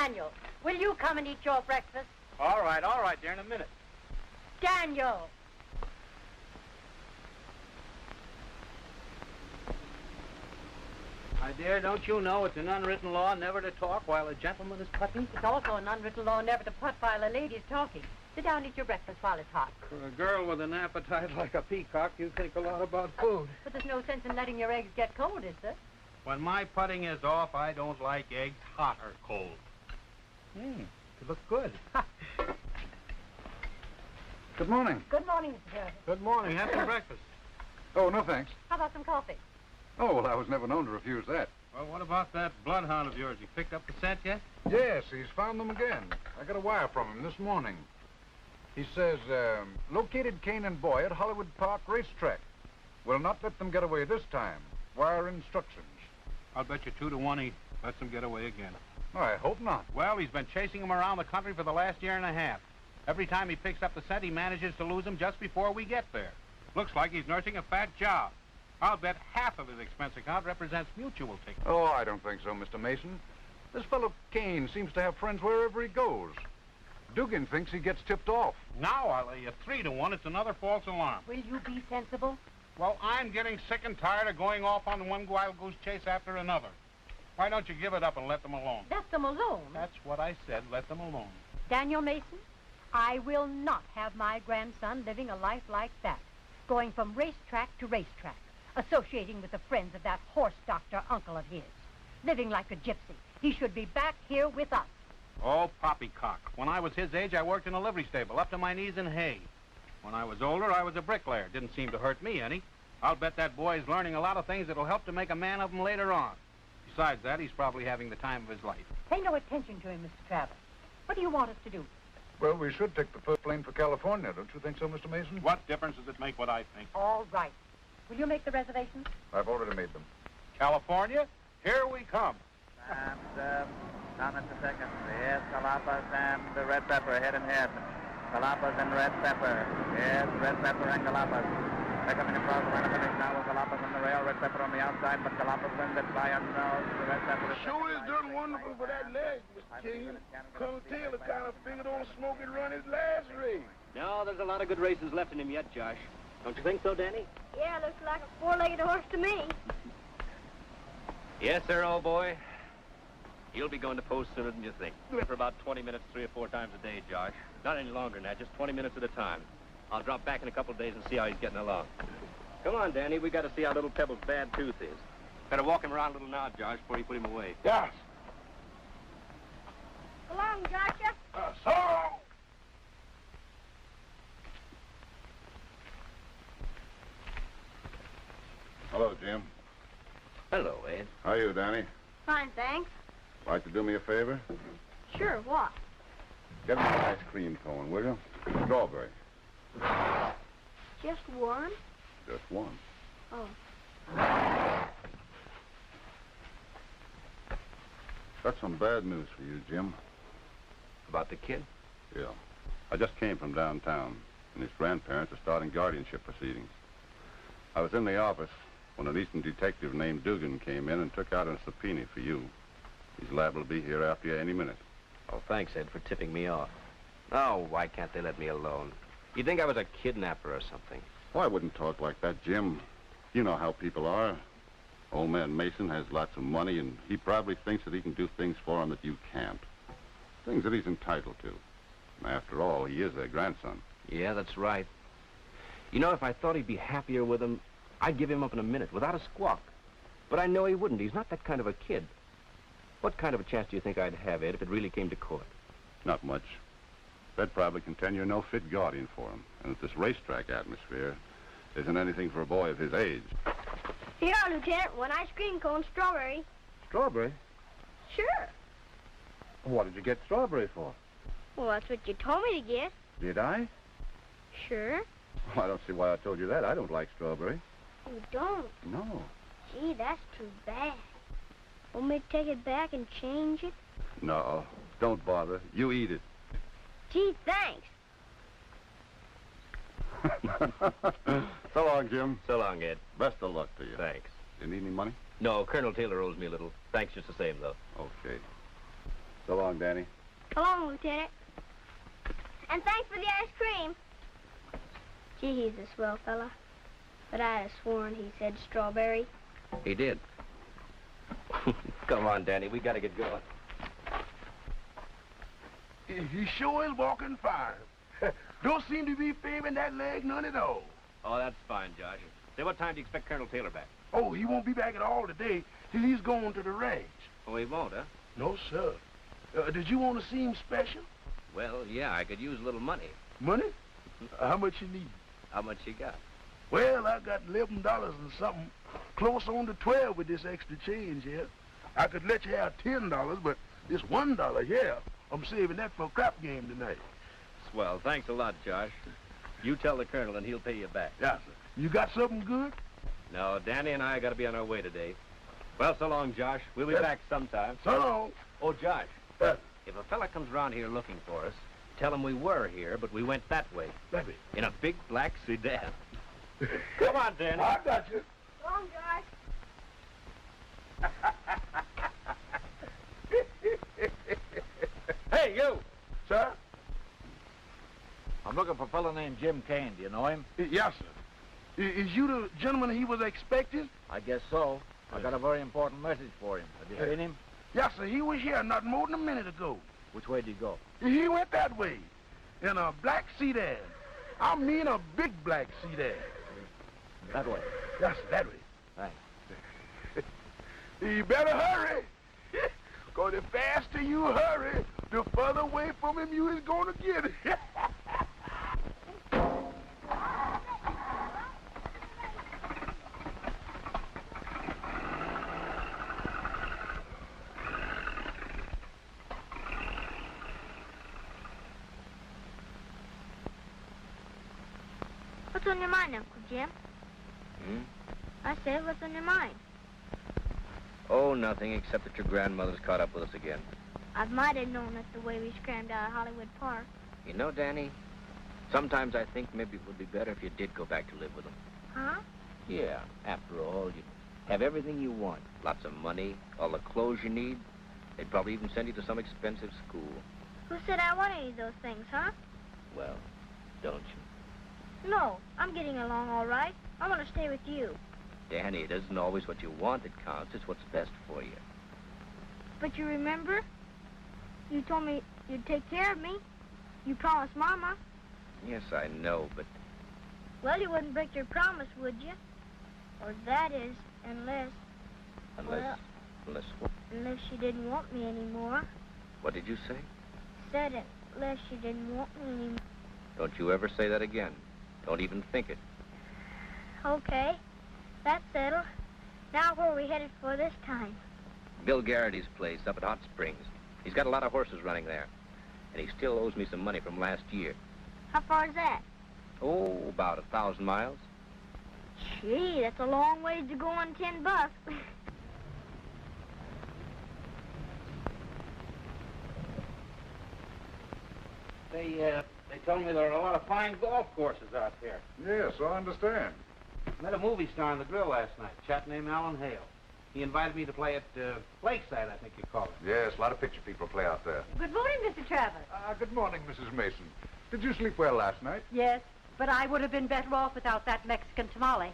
Daniel, will you come and eat your breakfast? All right, dear, in a minute. Daniel! My dear, don't you know it's an unwritten law never to talk while a gentleman is putting? It's also an unwritten law never to putt while a lady's talking. Sit down and eat your breakfast while it's hot. For a girl with an appetite like a peacock, you think a lot about food. But there's no sense in letting your eggs get cold, is there? When my putting is off, I don't like eggs hot or cold. It looks good. Good morning. Good morning, Mr. Jarvis. Good morning. Have some breakfast. Oh, no thanks. How about some coffee? Oh, well, I was never known to refuse that. Well, what about that bloodhound of yours? You picked up the scent yet? Yes, he's found them again. I got a wire from him this morning. He says, located Kane and Boy at Hollywood Park Racetrack. Will not let them get away this time. Wire instructions. I'll bet you 2 to 1 he lets them get away again. Oh, I hope not. Well, he's been chasing them around the country for the last year and a half. Every time he picks up the scent, he manages to lose them just before we get there. Looks like he's nursing a fat job. I'll bet half of his expense account represents mutual tickets. Oh, I don't think so, Mr. Mason. This fellow Kane seems to have friends wherever he goes. Dugan thinks he gets tipped off. Now I'll lay you 3 to 1. It's another false alarm. Will you be sensible? Well, I'm getting sick and tired of going off on one wild goose chase after another. Why don't you give it up and let them alone? Let them alone? That's what I said. Let them alone. Daniel Mason, I will not have my grandson living a life like that. Going from racetrack to racetrack. Associating with the friends of that horse doctor uncle of his. Living like a gypsy. He should be back here with us. Oh, poppycock. When I was his age, I worked in a livery stable, up to my knees in hay. When I was older, I was a bricklayer. Didn't seem to hurt me any. I'll bet that boy is learning a lot of things that'll help to make a man of him later on. Besides that, he's probably having the time of his life. Pay no attention to him, Mr. Travis. What do you want us to do? Well, we should take the first plane for California, don't you think so, Mr. Mason? What difference does it make what I think? All right. Will you make the reservations? I've already made them. California, here we come. And down at the second. Yes, Calapas and the red pepper head and head. Calapas and red pepper. Yes, red pepper and Calapas. They're coming across the line of finish now with Calapas on the rail, red pepper on the outside, but Calapas wins it by a nose. The red pepper is... Sure is done wonderful for that leg, Mr. King. Colonel Taylor kind of figured old Smokey run his last race. No, there's a lot of good races left in him yet, Josh. Don't you think so, Danny? Yeah, looks like a four-legged horse to me. Yes, sir, old boy. You'll be going to post sooner than you think. For about 20 minutes, 3 or 4 times a day, Josh. Not any longer than that, just 20 minutes at a time. I'll drop back in a couple of days and see how he's getting along. Come on, Danny, we got to see how little Pebble's bad tooth is. Better walk him around a little now, Josh, before you put him away. Yes. So long, Joshua. So long. Hello, Jim. Hello, Ed. How are you, Danny? Fine, thanks. Like to do me a favor? Sure, what? Get me an ice cream cone, will you? Strawberry. Just one? Just one. Oh. Got some bad news for you, Jim. About the kid? Yeah. I just came from downtown, and his grandparents are starting guardianship proceedings. I was in the office when an Eastern detective named Dugan came in and took out a subpoena for you. He's liable to be here after you any minute. Oh, thanks, Ed, for tipping me off. Oh, why can't they let me alone? You'd think I was a kidnapper or something. Oh, I wouldn't talk like that, Jim. You know how people are. Old man Mason has lots of money, and he probably thinks that he can do things for him that you can't. Things that he's entitled to. And after all, he is their grandson. Yeah, that's right. You know, if I thought he'd be happier with him, I'd give him up in a minute, without a squawk. But I know he wouldn't. He's not that kind of a kid. What kind of a chance do you think I'd have, Ed, if it really came to court? Not much. They'd probably contend you're no fit guardian for him. And that this racetrack atmosphere isn't anything for a boy of his age. Here, Lieutenant, one ice cream cone, strawberry. Strawberry? Sure. What did you get strawberry for? Well, that's what you told me to get. Did I? Sure. Well, I don't see why I told you that. I don't like strawberry. You don't? No. Gee, that's too bad. Want me to take it back and change it? No. Don't bother. You eat it. Gee, thanks. So long, Jim. So long, Ed. Best of luck to you. Thanks. You need any money? No, Colonel Taylor owes me a little. Thanks just the same, though. Okay. So long, Danny. So long, Lieutenant. And thanks for the ice cream. Gee, he's a swell fella. But I'd have sworn he said strawberry. He did. Come on, Danny. We got to get going. He sure is walking fine. Don't seem to be favoring that leg none at all. Oh, that's fine, Josh. Say, what time do you expect Colonel Taylor back? Oh, he won't be back at all today. He's going to the ranch. Oh, he won't, huh? No, sir. Did you want to see him special? Well, yeah, I could use a little money. Money? How much you need? How much you got? Well, I got $11 and something, close on to 12 with this extra change here. I could let you have $10, but this $1 here, I'm saving that for a crap game tonight. Swell. Thanks a lot, Josh. You tell the Colonel and he'll pay you back. Yeah, sir. You got something good? No, Danny and I got to be on our way today. Well, so long, Josh. We'll be back sometime. So long. Oh, Josh, if a fella comes around here looking for us, tell him we were here, but we went that way. That way? In a big black sedan. Come on, Danny. I got you. So long, Josh. Hey, you! Sir? I'm looking for a fellow named Jim Kane. Do you know him? Yes, sir. Is you the gentleman he was expecting? I guess so. I got a very important message for him. Have you seen him? Yes, sir. He was here not more than a minute ago. Which way did he go? He went that way in a black sedan. I mean a big black sedan. That way. Yes, sir, that way. Thanks. You better hurry. Because the faster you hurry, the further away from him you is going to get. What's on your mind, Uncle Jim? I said, what's on your mind? Oh, nothing, except that your grandmother's caught up with us again. I might have known it the way we scrammed out of Hollywood Park. You know, Danny, sometimes I think maybe it would be better if you did go back to live with them. Huh? Yeah, after all, you'd have everything you want. Lots of money, all the clothes you need. They'd probably even send you to some expensive school. Who said I want any of those things, huh? Well, don't you? No, I'm getting along all right. I want to stay with you. Danny, it isn't always what you want that counts. It's what's best for you. But you remember? You told me you'd take care of me. You promised Mama. Yes, I know, but... Well, you wouldn't break your promise, would you? Or that is, unless... Unless she didn't want me anymore. What did you say? Said it, unless she didn't want me anymore. Don't you ever say that again. Don't even think it. Okay, that's settled. Now where are we headed for this time? Bill Garrity's place up at Hot Springs. He's got a lot of horses running there. And he still owes me some money from last year. How far is that? Oh, about 1,000 miles. Gee, that's a long ways to go on $10. They told me there are a lot of fine golf courses out there. Yes, I understand. Met a movie star on the grill last night, a chap named Alan Hale. He invited me to play at Lakeside, I think you call it. Yes, a lot of picture people play out there. Good morning, Mr. Travers. Good morning, Mrs. Mason. Did you sleep well last night? Yes, but I would have been better off without that Mexican tamale.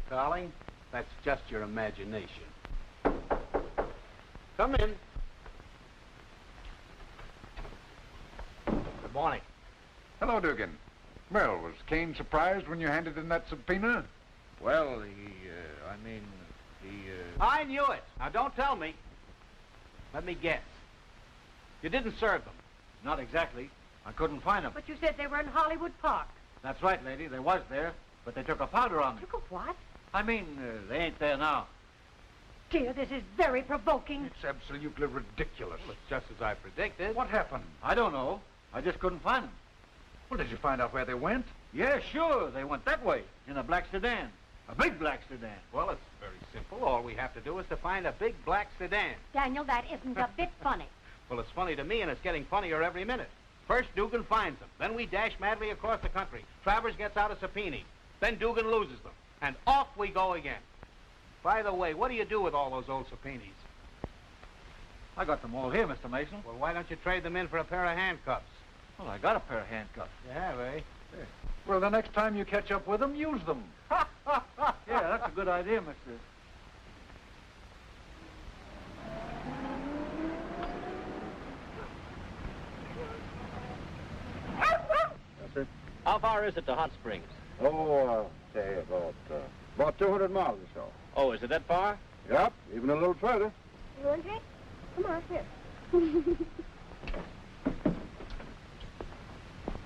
Darling, that's just your imagination. Come in. Good morning. Hello, Dugan. Well, was Kane surprised when you handed in that subpoena? Well, I knew it. Now, don't tell me. Let me guess. You didn't serve them. Not exactly. I couldn't find them. But you said they were in Hollywood Park. That's right, lady. They was there, but they took a powder on them. Took a what? I mean, they ain't there now. Dear, this is very provoking. It's absolutely ridiculous. Well, it's just as I predicted. What happened? I don't know. I just couldn't find them. Well, did you find out where they went? Yeah, sure. They went that way, in a black sedan. A big black sedan. Well, it's very simple. All we have to do is to find a big black sedan. Daniel, that isn't a bit funny. Well, it's funny to me, and it's getting funnier every minute. First, Dugan finds them. Then we dash madly across the country. Travers gets out a subpoena. Then Dugan loses them. And off we go again. By the way, what do you do with all those old subpoenas? I got them all here, Mr. Mason. Well, why don't you trade them in for a pair of handcuffs? Well, I got a pair of handcuffs. You have, eh? Well, the next time you catch up with them, use them. Yeah, that's a good idea, mister. That's it. How far is it to Hot Springs? Oh, say about 200 miles or so. Oh, is it that far? Yep, even a little further. You want a drink? Come on, here.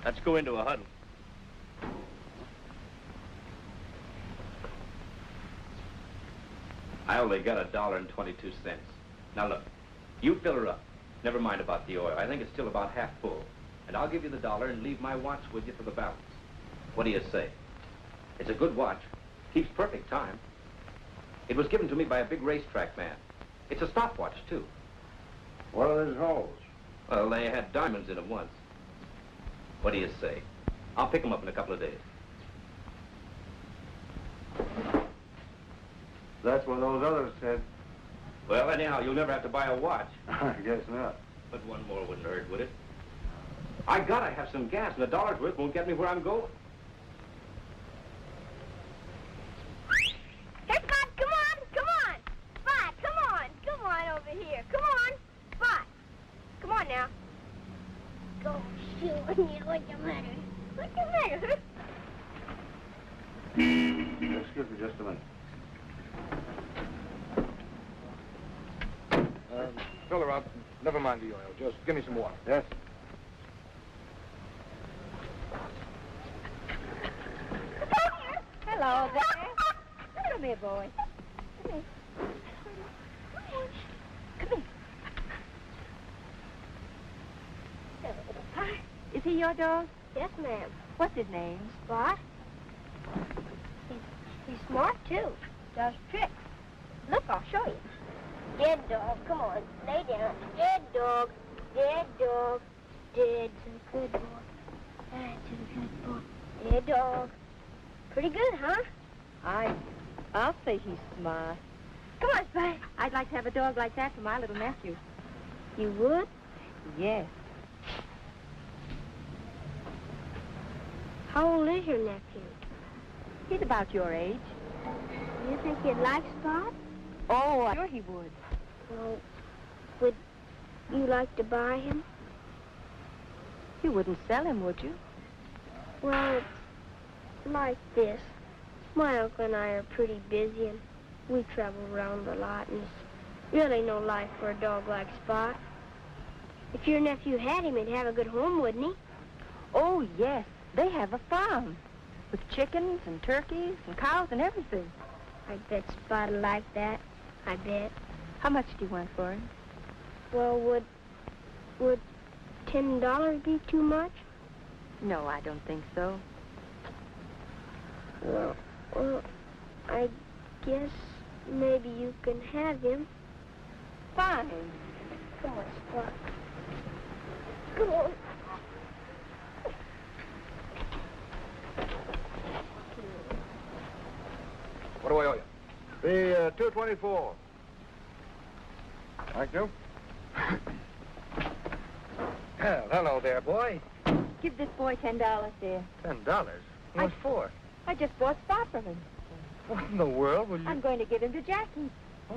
Let's go into a huddle. I only got $1.22. Now look, you fill her up. Never mind about the oil. I think it's still about half full. And I'll give you the $1 and leave my watch with you for the balance. What do you say? It's a good watch. Keeps perfect time. It was given to me by a big racetrack man. It's a stopwatch, too. What are these holes? Well, they had diamonds in them once. What do you say? I'll pick them up in a couple of days. That's what those others said. Well, anyhow, you'll never have to buy a watch. I guess not. But one more wouldn't hurt, would it? I gotta have some gas, and $1's worth won't get me where I'm going. Here, Spot, come on, come on. Spot, come on over here. Come on, Spot. Come on now. Go shoot me. What's the matter? What's the matter? Excuse me just a minute. Fill her up. Never mind the oil. Just give me some water. Yes. Hello there. Come here, boy. Come here. Come here. Is he your dog? Yes, ma'am. What's his name? Spot. He's smart, too. Does tricks. Look, I'll show you. Dead dog, come on, lay down. Dead dog, dead dog, dead. Good boy. That's a good boy. Dead dog. Pretty good, huh? I'll say he's smart. Come on, Spot. I'd like to have a dog like that for my little nephew. You would? Yes. How old is your nephew? He's about your age. You think he'd like Spot? Oh, I'm sure he would. Well, would you like to buy him? You wouldn't sell him, would you? Well, it's like this. My uncle and I are pretty busy, and we travel around a lot, and it's really no life for a dog like Spot. If your nephew had him, he'd have a good home, wouldn't he? Oh, yes. They have a farm with chickens and turkeys and cows and everything. I bet Spot'd like that. I bet. How much do you want for him? Well, would $10 be too much? No, I don't think so. Well, I guess maybe you can have him. Fine. Come on, Spot. Come on. What do I owe you? The $2.24. Thank you. Well, hello there, boy. Give this boy $10, dear. $10? What for? I just bought Spot from him. What in the world will you... I'm going to give him to Jackie. Oh.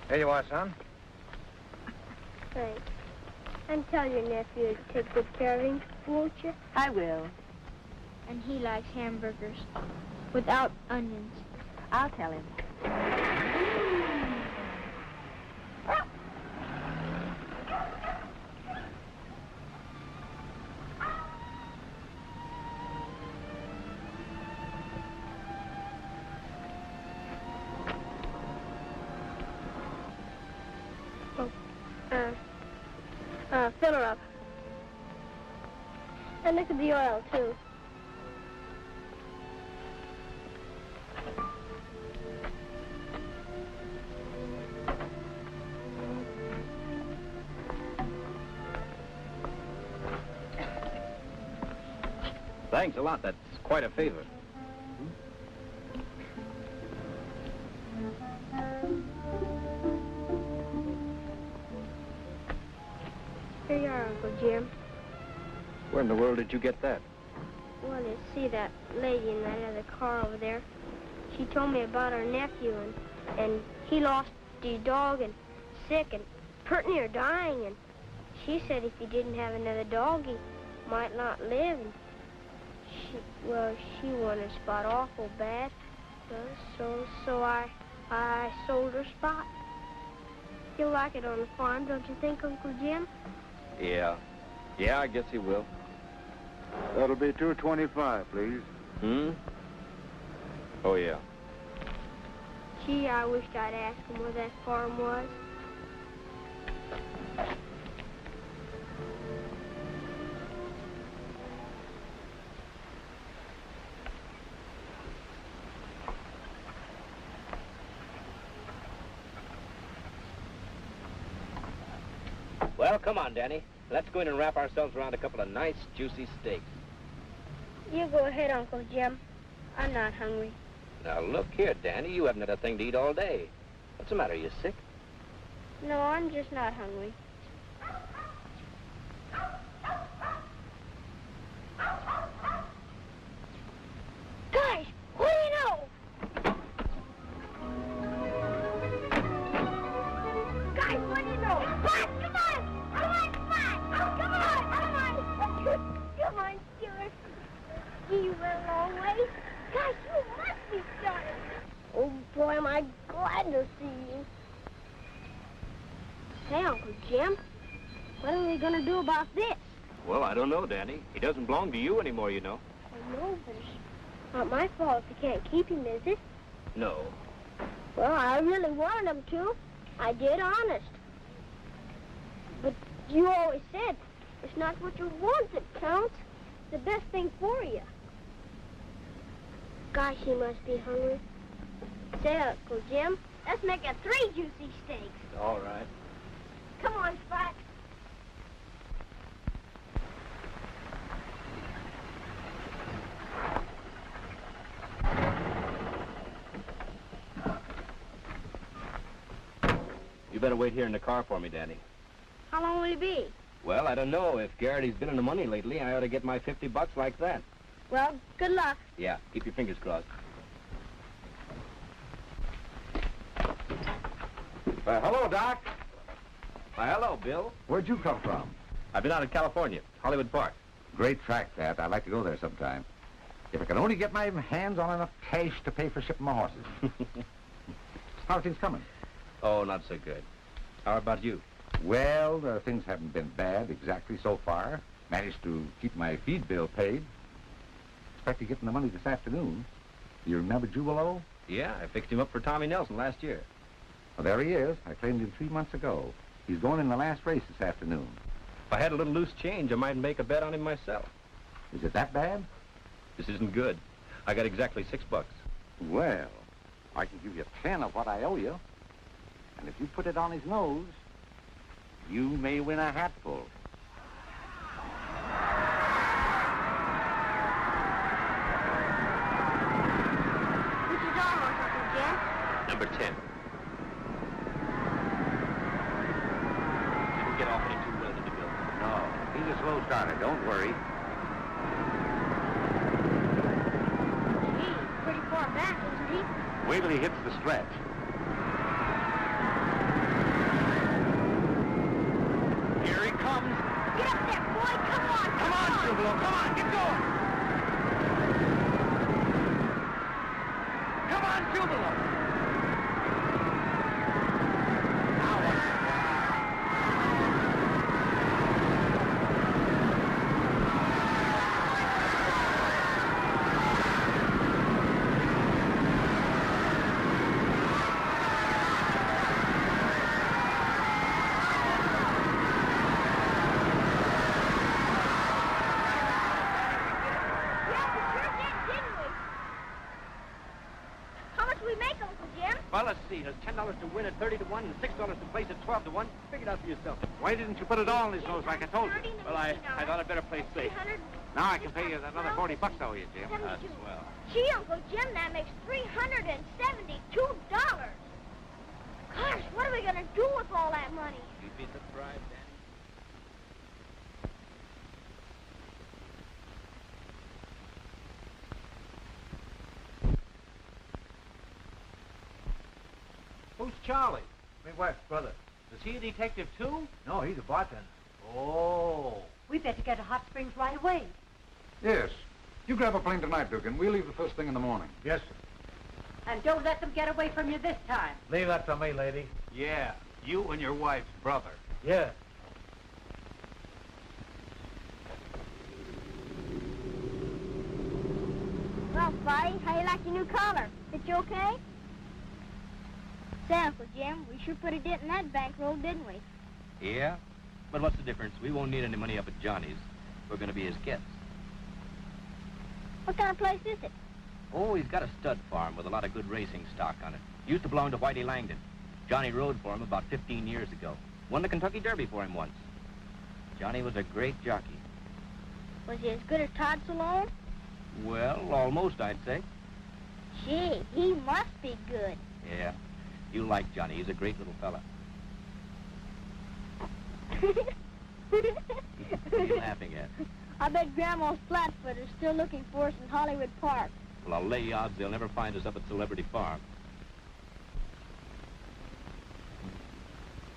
Here you are, son. Thanks. And tell your nephew to take good care of him, won't you? I will. And he likes hamburgers without onions. I'll tell him. Fill her up. And look at the oil, too. Thanks a lot. That's quite a favor. There you are, Uncle Jim. Where in the world did you get that? Well, you see that lady in that other car over there? She told me about her nephew, and he lost his dog and sick and pretty near dying, and she said if he didn't have another dog, he might not live. And she wanted Spot awful bad. So I sold her Spot. He'll like it on the farm, don't you think, Uncle Jim? Yeah. Yeah, I guess he will. That'll be $2.25, please. Hmm? Oh, yeah. Gee, I wished I'd asked him where that farm was. Well, come on, Danny. Let's go in and wrap ourselves around a couple of nice, juicy steaks. You go ahead, Uncle Jim. I'm not hungry. Now, look here, Danny. You haven't had a thing to eat all day. What's the matter? You sick? No, I'm just not hungry. Guys, what do you know? Guys, what do you know? Spot, come on! Come on, Spot! Come on! Come on, Stuart. You went a long way. Guys, you must be starting. Oh, boy, am I glad to see you. Hey, Uncle Jim, what are we going to do about this? Well, I don't know, Danny. He doesn't belong to you anymore, you know. I know, but it's not my fault if you can't keep him, is it? No. Well, I really wanted him to. I did, honest. But you always said it's not what you want that counts. It's the best thing for you. Gosh, he must be hungry. Say, Uncle Jim, let's make it 3 juicy steaks. All right. Come on, Spot. You better wait here in the car for me, Danny. How long will he be? Well, I don't know. If Garrity's been in the money lately, I ought to get my $50 like that. Well, good luck. Yeah, keep your fingers crossed. Hello, Doc. Why, hello, Bill. Where'd you come from? I've been out in California, Hollywood Park. Great track, that. I'd like to go there sometime. If I can only get my hands on enough cash to pay for shipping my horses. How are things coming? Oh, not so good. How about you? Well, things haven't been bad exactly so far. Managed to keep my feed bill paid. Expect to get the money this afternoon. You remember Jubilo? Yeah, I fixed him up for Tommy Nelson last year. Well, there he is. I claimed him 3 months ago. He's going in the last race this afternoon. If I had a little loose change, I might make a bet on him myself. Is it that bad? This isn't good. I got exactly $6. Well, I can give you 10 of what I owe you. And if you put it on his nose, you may win a hatful. Which is our horse, Uncle Jim? Number 10. Didn't get off any too well, did he, Bill? No, he's a slow starter. Don't worry. Gee, pretty far back, isn't he? Wait till he hits the stretch. Here he comes. Get up there, boy. Come on. Come on, Jubilo. Come on, get going. Come on, Jubilo. Well, let's see. There's $10 to win at 30 to 1 and $6 to place at 12 to 1. Figure it out for yourself. Why didn't you put it all on his nose like I told you? Well, I thought I'd better play safe. Now I can pay you another $40 I owe you, Jim. That's swell. Gee, Uncle Jim, that makes $372. Gosh, what are we going to do with all that money? You'd be surprised, Danny. Charlie. My wife's brother. Is he a detective, too? No, he's a bartender. Oh. We better get to Hot Springs right away. Yes. You grab a plane tonight, Dugan. We'll leave the first thing in the morning. Yes, sir. And don't let them get away from you this time. Leave that to me, lady. Yeah, you and your wife's brother. Yeah. Well, Spotty, how you like your new collar? Fit you okay? Say, Uncle Jim, we sure put a dent in that bankroll, didn't we? Yeah? But what's the difference? We won't need any money up at Johnny's. We're going to be his guests. What kind of place is it? Oh, he's got a stud farm with a lot of good racing stock on it. Used to belong to Whitey Langdon. Johnny rode for him about 15 years ago. Won the Kentucky Derby for him once. Johnny was a great jockey. Was he as good as Todd Salone? Well, almost, I'd say. Gee, he must be good. Yeah. You like Johnny. He's a great little fella. What are you laughing at? I bet Grandma's Flatfoot is still looking for us in Hollywood Park. Well, I'll lay odds they'll never find us up at Celebrity Farm.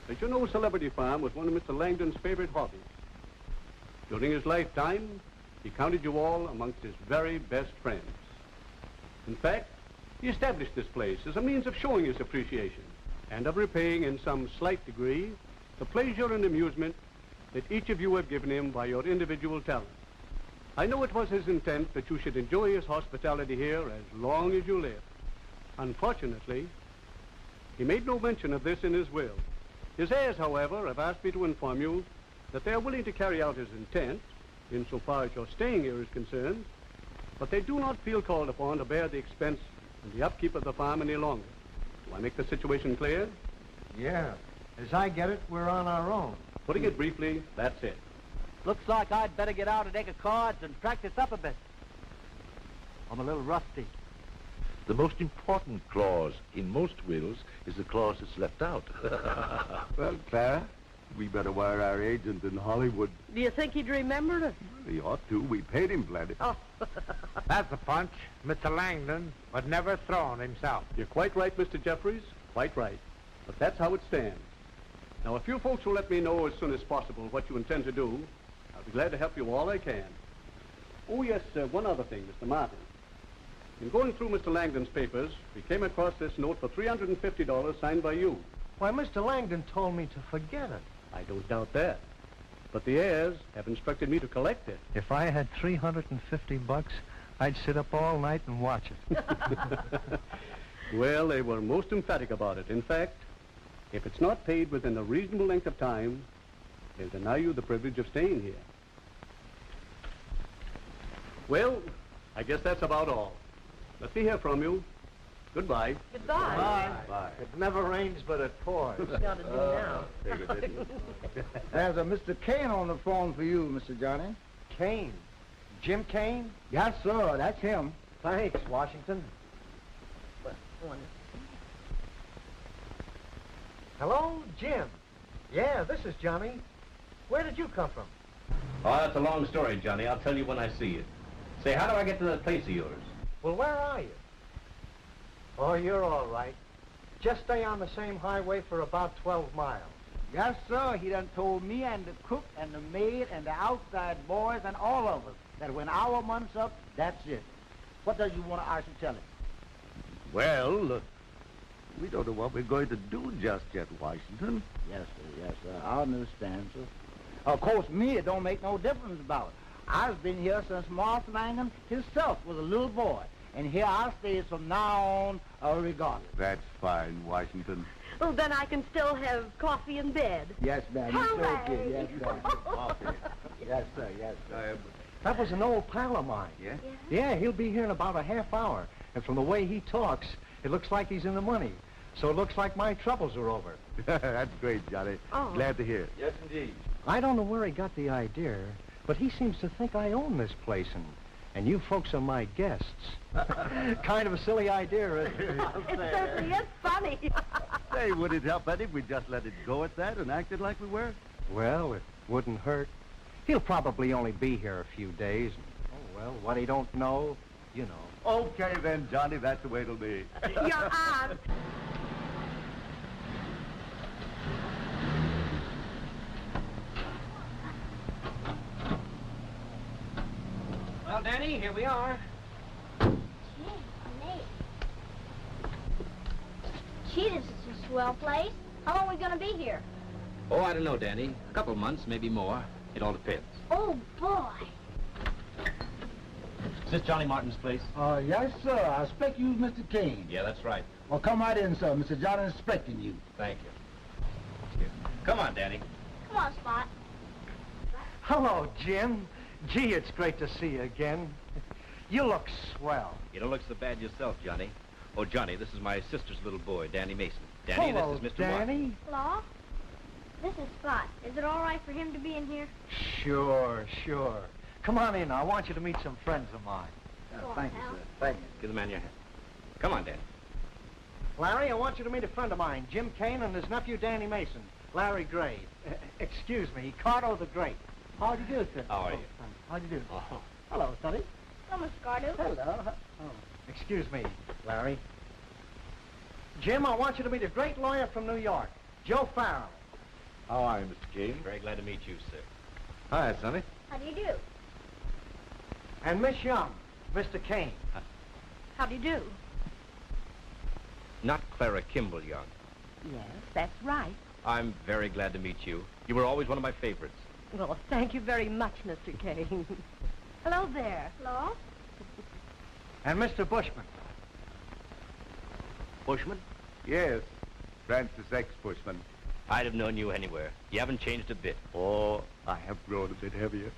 As you know, Celebrity Farm was one of Mr. Langdon's favorite hobbies. During his lifetime, he counted you all amongst his very best friends. In fact, he established this place as a means of showing his appreciation and of repaying in some slight degree the pleasure and amusement that each of you have given him by your individual talent. I know it was his intent that you should enjoy his hospitality here as long as you live. Unfortunately, he made no mention of this in his will. His heirs, however, have asked me to inform you that they are willing to carry out his intent, insofar as your staying here is concerned, but they do not feel called upon to bear the expense and the upkeep of the farm any longer. Do I make the situation clear? Yeah. As I get it, we're on our own. Putting it briefly, that's it. Looks like I'd better get out a deck of cards and practice up a bit. I'm a little rusty. The most important clause in most wills is the clause that's left out. Well, Clara, we better wire our agent in Hollywood. Do you think he'd remember us? He ought to. We paid him plenty. Oh. That's a punch. Mr. Langdon would never thrown himself. You're quite right, Mr. Jeffries. Quite right. But that's how it stands. Now, if you folks will let me know as soon as possible what you intend to do, I'll be glad to help you all I can. Oh, yes, one other thing, Mr. Martin. In going through Mr. Langdon's papers, we came across this note for $350 signed by you. Why, Mr. Langdon told me to forget it. I don't doubt that. But the heirs have instructed me to collect it. If I had $350, I'd sit up all night and watch it. Well, they were most emphatic about it. In fact, if it's not paid within a reasonable length of time, they'll deny you the privilege of staying here. Well, I guess that's about all. Let me hear from you. Goodbye. Goodbye. Bye. It never rains, but it pours. Got to do now. There's a Mr. Kane on the phone for you, Mr. Johnny. Kane? Jim Kane? Yes, sir. That's him. Thanks, Washington. Hello, Jim. Yeah, this is Johnny. Where did you come from? Oh, that's a long story, Johnny. I'll tell you when I see you. Say, how do I get to that place of yours? Well, where are you? Oh, you're all right. Just stay on the same highway for about 12 miles. Yes, sir. He done told me and the cook and the maid and the outside boys and all of us that when our month's up, that's it. What does you want I should tell him? Well, we don't know what we're going to do just yet, Washington. Yes, sir. Yes, sir. I understand, sir. Of course, me, it don't make no difference about it. I've been here since Martha Langham himself was a little boy. And here I'll stay from now on, regardless. That's fine, Washington. Well, then I can still have coffee in bed. Yes, ma'am. Hooray! Yes, ma'am. Yes, sir. Yes, sir. That was an old pal of mine. Yeah? Yeah, he'll be here in about a half hour. And from the way he talks, it looks like he's in the money. So it looks like my troubles are over. That's great, Johnny. Oh. Glad to hear it. Yes, indeed. I don't know where he got the idea, but he seems to think I own this place, and you folks are my guests. Kind of a silly idea, isn't it? It certainly is funny. Hey, would it help any if we just let it go at that and acted like we were? Well, it wouldn't hurt. He'll probably only be here a few days. Oh, well, what he don't know, you know. Okay, then, Johnny, that's the way it'll be. Your aunt. Well, Danny, here we are. Gee, this is a swell place. How long are we gonna be here? Oh, I don't know, Danny. A couple of months, maybe more. It all depends. Oh, boy. Is this Johnny Martin's place? Yes, sir. I expect you, Mr. Kane. Yeah, that's right. Well, come right in, sir. Mr. John is expecting you. Thank you. Here. Come on, Danny. Come on, Spot. Hello, Jim. Gee, it's great to see you again. You look swell. You don't look so bad yourself, Johnny. Oh, Johnny, this is my sister's little boy, Danny Mason. Danny, Hello, this is Mr. Danny. Hello? This is Spot. Is it all right for him to be in here? Sure, sure. Come on in. I want you to meet some friends of mine. Thank you, sir. Thank you. Give the man your hand. Come on, Danny. Larry, I want you to meet a friend of mine, Jim Kane, and his nephew, Danny Mason. Larry Gray. Excuse me, Cardo the Great. How do you do, sir? How are you? How do you do? Oh. Hello, Sonny. Hello, Mr. Cardo. Hello. Oh, excuse me, Larry. Jim, I want you to meet a great lawyer from New York, Joe Farrell. How are you, Mr. Kane? Very glad to meet you, sir. Hi, Sonny. How do you do? And Miss Young, Mr. Kane. How do you do? Not Clara Kimball Young. Yes, that's right. I'm very glad to meet you. You were always one of my favorites. Well, thank you very much, Mr. Kane. Hello there. Hello? And Mr. Bushman. Bushman? Yes, Francis X. Bushman. I'd have known you anywhere. You haven't changed a bit. Oh, I have grown a bit heavier.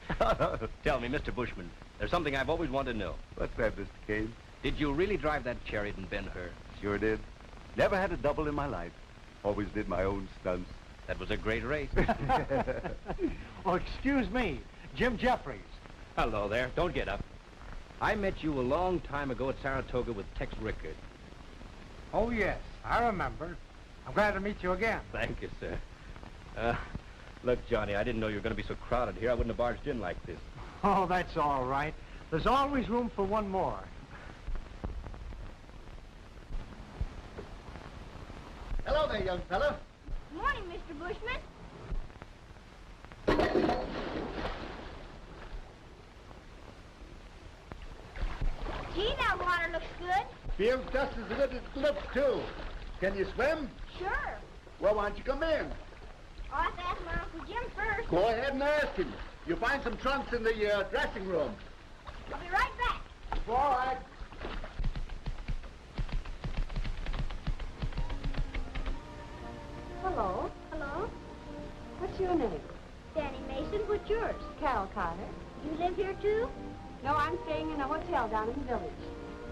Tell me, Mr. Bushman, there's something I've always wanted to know. What's that, Mr. Kane? Did you really drive that chariot in Ben-Hur? Sure did. Never had a double in my life. Always did my own stunts. That was a great race. Oh, excuse me, Jim Jeffries. Hello there. Don't get up. I met you a long time ago at Saratoga with Tex Rickard. Oh, yes, I remember. I'm glad to meet you again. Thank you, sir. Look, Johnny, I didn't know you were going to be so crowded here. I wouldn't have barged in like this. Oh, that's all right. There's always room for one more. Hello there, young fella. Good morning, Mr. Bushman. Gee, that water looks good. Feels just as good as it looks, too. Can you swim? Sure. Well, why don't you come in? I'll have to ask my Uncle Jim first. Go ahead and ask him. You'll find some trunks in the dressing room. I'll be right back. All right. Hello. Hello? What's your name? Danny Mason, what's yours? Carol Carter. You live here, too? No, I'm staying in a hotel down in the village.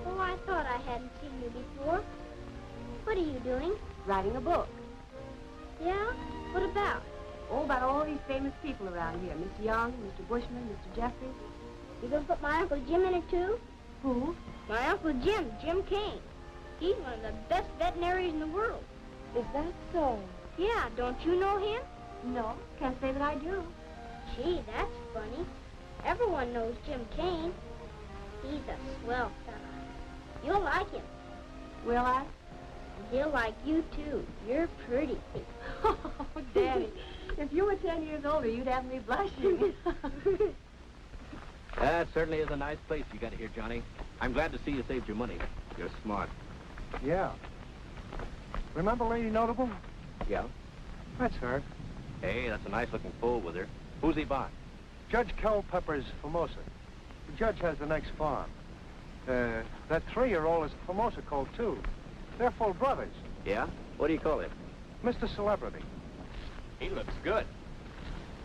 Oh, I thought I hadn't seen you before. What are you doing? Writing a book. Yeah? What about? Oh, about all these famous people around here. Miss Young, Mr. Bushman, Mr. Jeffries. You gonna put my Uncle Jim in it, too? Who? My Uncle Jim, Jim Kane. He's one of the best veterinaries in the world. Is that so? Yeah, don't you know him? No, can't say that I do. Gee, that's funny. Everyone knows Jim Kane. He's a swell fella. You'll like him. Will I? And he'll like you, too. You're pretty. Oh, Danny, if you were 10 years older, you'd have me blushing. That certainly is a nice place you got here, Johnny. I'm glad to see you saved your money. You're smart. Yeah. Remember Lady Notable? Yeah? That's her. Hey, that's a nice-looking foal with her. Who's he by? Judge Culpepper's Formosa. The judge has the next farm. That 3-year-old is a Formosa colt, too. They're full brothers. Yeah? What do you call him? Mr. Celebrity. He looks good.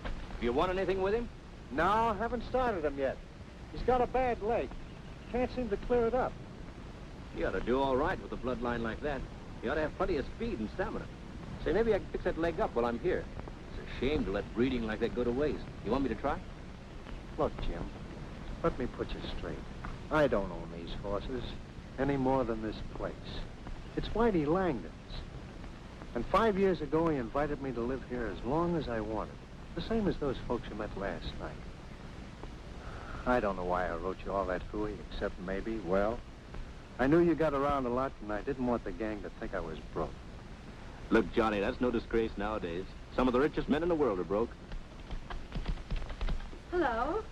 Have you won anything with him? No, haven't started him yet. He's got a bad leg. Can't seem to clear it up. You ought to do all right with a bloodline like that. You ought to have plenty of speed and stamina. Say, maybe I can fix that leg up while I'm here. It's a shame to let breeding like that go to waste. You want me to try? Look, Jim, let me put you straight. I don't own these horses any more than this place. It's Whitey Langdon's. And 5 years ago, he invited me to live here as long as I wanted. The same as those folks you met last night. I don't know why I wrote you all that hooey, except maybe, well, I knew you got around a lot, and I didn't want the gang to think I was broke. Look, Johnny, that's no disgrace nowadays. Some of the richest men in the world are broke. Hello.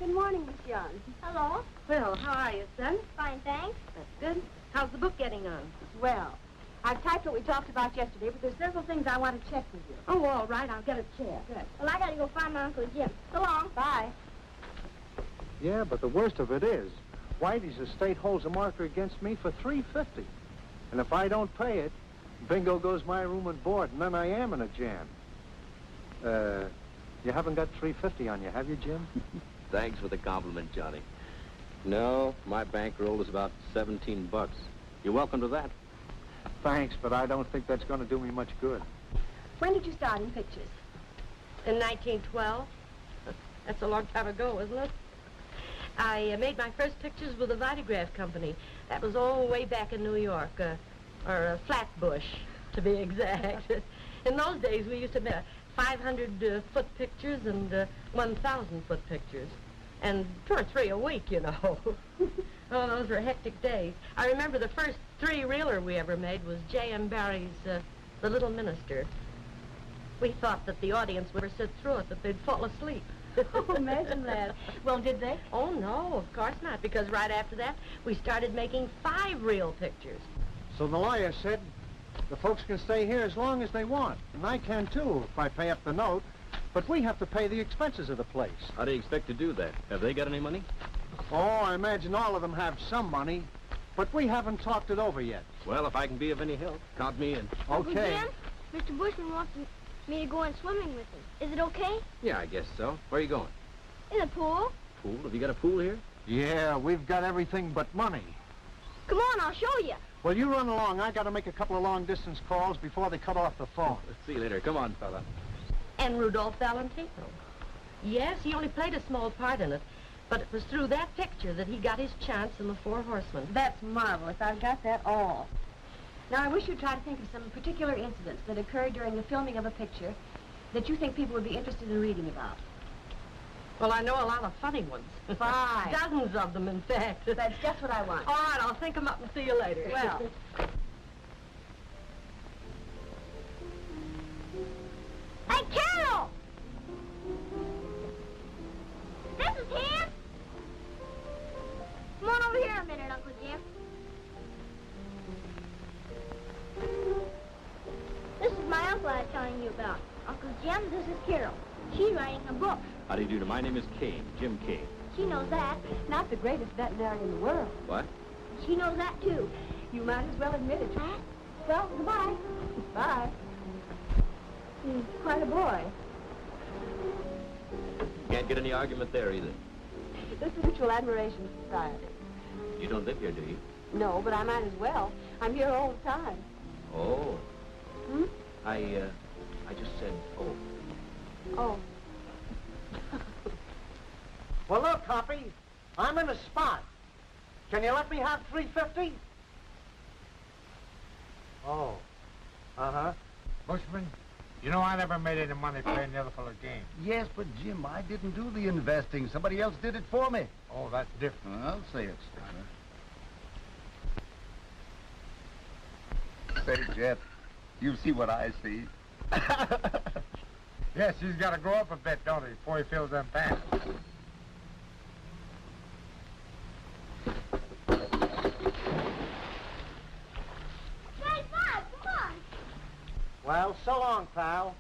Good morning, Miss Young. Hello. Well, how are you, son? Fine, thanks. That's good. How's the book getting on? Well, I've typed what we talked about yesterday, but there's several things I want to check with you. Oh, all right. I'll get a chair. Good. Well, I gotta go find my Uncle Jim. So long. Bye. Yeah, but the worst of it is, Whitey's estate holds a marker against me for $350. And if I don't pay it, bingo goes my room and board, and then I am in a jam. You haven't got $350 on you, have you, Jim? Thanks for the compliment, Johnny. No, my bankroll is about 17 bucks. You're welcome to that. Thanks, but I don't think that's going to do me much good. When did you start in pictures? In 1912. That's a long time ago, isn't it? I made my first pictures with the Vitagraph Company. That was all the way back in New York, or Flatbush, to be exact. In those days, we used to make 500-foot pictures and 1,000-foot pictures. And 2 or 3 a week, you know. Oh, those were hectic days. I remember the first 3-reeler we ever made was J.M. Barrie's The Little Minister. We thought that the audience would sit through it, that they'd fall asleep. Oh, imagine that. Well, did they? Oh, no, of course not, because right after that, we started making 5-reel pictures. So the lawyer said the folks can stay here as long as they want, and I can too if I pay up the note, but we have to pay the expenses of the place. How do you expect to do that? Have they got any money? Oh, I imagine all of them have some money, but we haven't talked it over yet. Well, if I can be of any help, count me in. Okay. Uncle Jim, Mr. Bushman wants me to go in swimming with him. Is it okay? Yeah, I guess so. Where are you going? In the pool. Pool? Have you got a pool here? Yeah, we've got everything but money. Come on, I'll show you. Well, you run along. I got to make a couple of long-distance calls before they cut off the phone. See you later. Come on, fella. And Rudolph Valentino. Yes, he only played a small part in it, but it was through that picture that he got his chance in the 4 Horsemen. That's marvelous. I've got that all. Now, I wish you'd try to think of some particular incidents that occurred during the filming of a picture that you think people would be interested in reading about. Well, I know a lot of funny ones. 5. Dozens of them, in fact. That's just what I want. All right, I'll think them up and see you later. Well. Hey, Carol! This is him? Come on over here a minute, Uncle Jim. This is my uncle I was telling you about. Uncle Jim, this is Carol. She's writing a book. How do you do? My name is Kane, Jim Kane. She knows that. Not the greatest veterinarian in the world. What? She knows that, too. You might as well admit it. Huh? Well, goodbye. Bye. He's quite a boy. Can't get any argument there either. This is Mutual Admiration Society. You don't live here, do you? No, but I might as well. I'm here all the time. Oh. Hmm? I just said, oh. Oh. Well, look, Hoppy, I'm in a spot. Can you let me have $350? Oh. Uh-huh. Bushman, you know I never made any money playing the other fellow's game. Yes, but Jim, I didn't do the investing. Somebody else did it for me. Oh, that's different. I'll say it, Stoner. Say, Jeff, you see what I see. Yes, he's got to grow up a bit, don't he, before he fills them pants. Hey, Bob, come on. Well, so long, pal.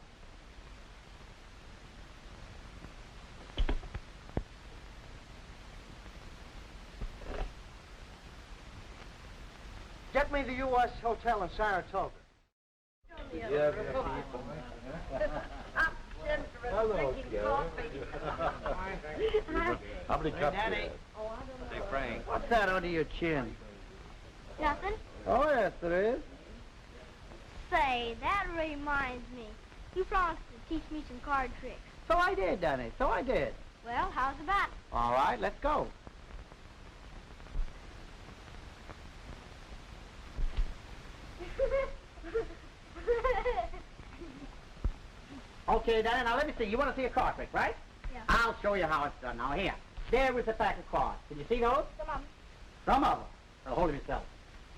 Get me the U.S. Hotel in Saratoga. Yeah, Hello, How many cups do you have? Say, Frank. What's that under your chin? Nothing. Oh, yes, there is. Say, that reminds me. You promised to teach me some card tricks. So I did, Danny. So I did. Well, how's about it? All right, let's go. Okay, Danny, now let me see. You want to see a card trick, right? Yeah. I'll show you how it's done. Now, here. There is a pack of cards. Can you see those? Some of 'em. Some of them. Now, hold them yourself.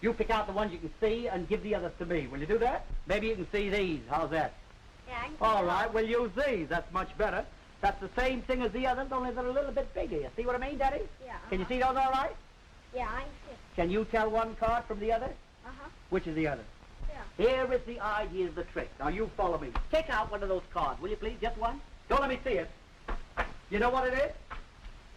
You pick out the ones you can see and give the others to me. Will you do that? Maybe you can see these. How's that? Yeah, I can see All those. right, we'll use these. That's much better. That's the same thing as the others, only they're a little bit bigger. You see what I mean, Daddy? Yeah. Can you see those all right? Yeah, I can see. Can you tell one card from the other? Uh-huh. Which is the other? Yeah. Here is the idea of the trick. Now, you follow me. Take out one of those cards, will you please? Just one. Don't let me see it. You know what it is?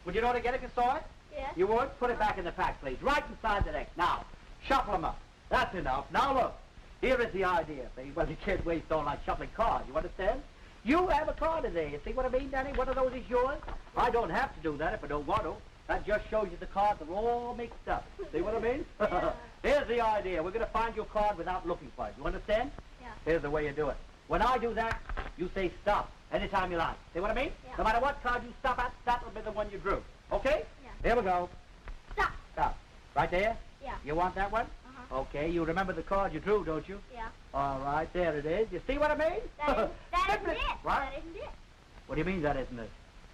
Would you know to get it if you saw it? Yes. You would? Put it back in the pack, please. Right inside the deck. Now, shuffle them up. That's enough. Now, look. Here is the idea. See? Well, you can't waste all like shuffling cards. You understand? You have a card in there. You see what I mean, Danny? One of those is yours. I don't have to do that if I don't want to. That just shows you the cards are all mixed up. See what I mean? Yeah. Here's the idea. We're going to find your card without looking for it. You understand? Yeah. Here's the way you do it. When I do that, you say stop anytime you like. See what I mean? Yeah. No matter what card you stop at, that will be the one you drew. Okay? Yeah. Here we go. Stop. Stop. Right there? Yeah. You want that one? Uh-huh. Okay, you remember the card you drew, don't you? Yeah. All right, there it is. You see what I mean? That isn't it. What? That isn't it. What do you mean that isn't it?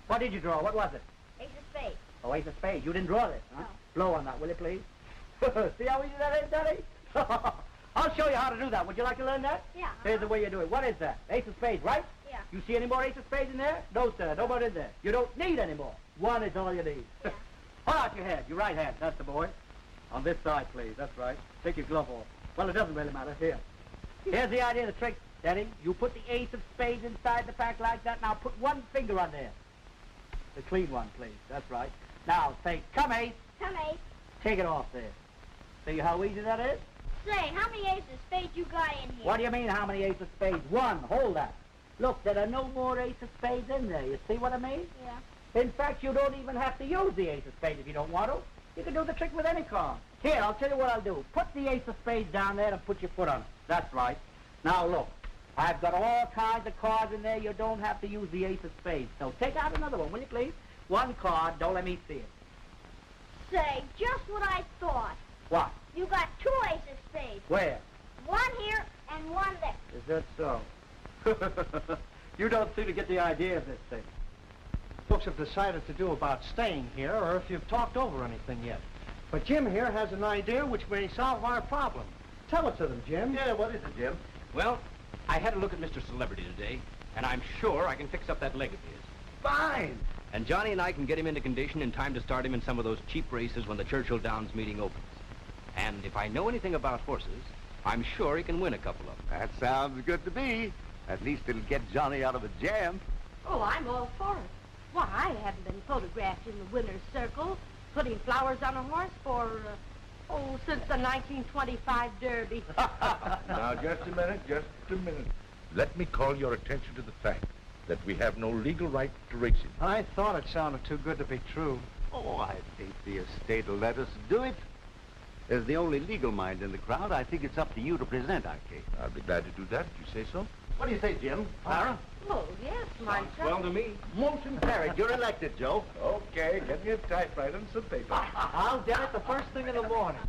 What did you draw? What was it? Ace of spades. Oh, ace of spades. You didn't draw this, huh? No. Blow on that, will you, please? See how easy that is, Daddy? I'll show you how to do that. Would you like to learn that? Yeah. Here's the way you do it. What is that? Ace of spades, right? Yeah. You see any more ace of spades in there? No, sir. No more in there. You don't need any more. One is all you need. Yeah. Hold out your hand. Your right hand. That's the boy. On this side, please. That's right. Take your glove off. Well, it doesn't really matter. Here. Here's the idea of the trick, Daddy. You put the ace of spades inside the pack like that. Now put one finger on there. The clean one, please. That's right. Now say, come ace. Come ace. Take it off there. See how easy that is? Say, how many aces of spades you got in here? What do you mean, how many ace of spades? One. Hold that. Look, there are no more ace of spades in there. You see what I mean? Yeah. In fact, you don't even have to use the ace of spades if you don't want to. You can do the trick with any card. Here, I'll tell you what I'll do. Put the ace of spades down there and put your foot on it. That's right. Now, look. I've got all kinds of cards in there. You don't have to use the ace of spades. So take out another one, will you, please? One card. Don't let me see it. Say, just what I thought. What? You got two aces of spades. Where? One here and one there. Is that so? You don't seem to get the idea of this thing. Folks have decided to do about staying here, or if you've talked over anything yet. But Jim here has an idea which may solve our problem. Tell it to them, Jim. Yeah, what is it, Jim? Well, I had a look at Mr. Celebrity today, and I'm sure I can fix up that leg of his. Fine. And Johnny and I can get him into condition in time to start him in some of those cheap races when the Churchill Downs meeting opens. And if I know anything about horses, I'm sure he can win a couple of them. That sounds good to me. At least it'll get Johnny out of a jam. Oh, I'm all for it. Why, I haven't been photographed in the winner's circle, putting flowers on a horse for, since the 1925 Derby. Now, just a minute. Let me call your attention to the fact that we have no legal right to race him. I thought it sounded too good to be true. Oh, I think the estate will let us do it. As the only legal mind in the crowd, I think it's up to you to present our case. I'll be glad to do that if you say so. What do you say, Jim? Clara? Oh, yes, my son. Well to me. Motion Carried. You're elected, Joe. Okay, get me a typewriter and some paper. I'll get it the first thing in the morning.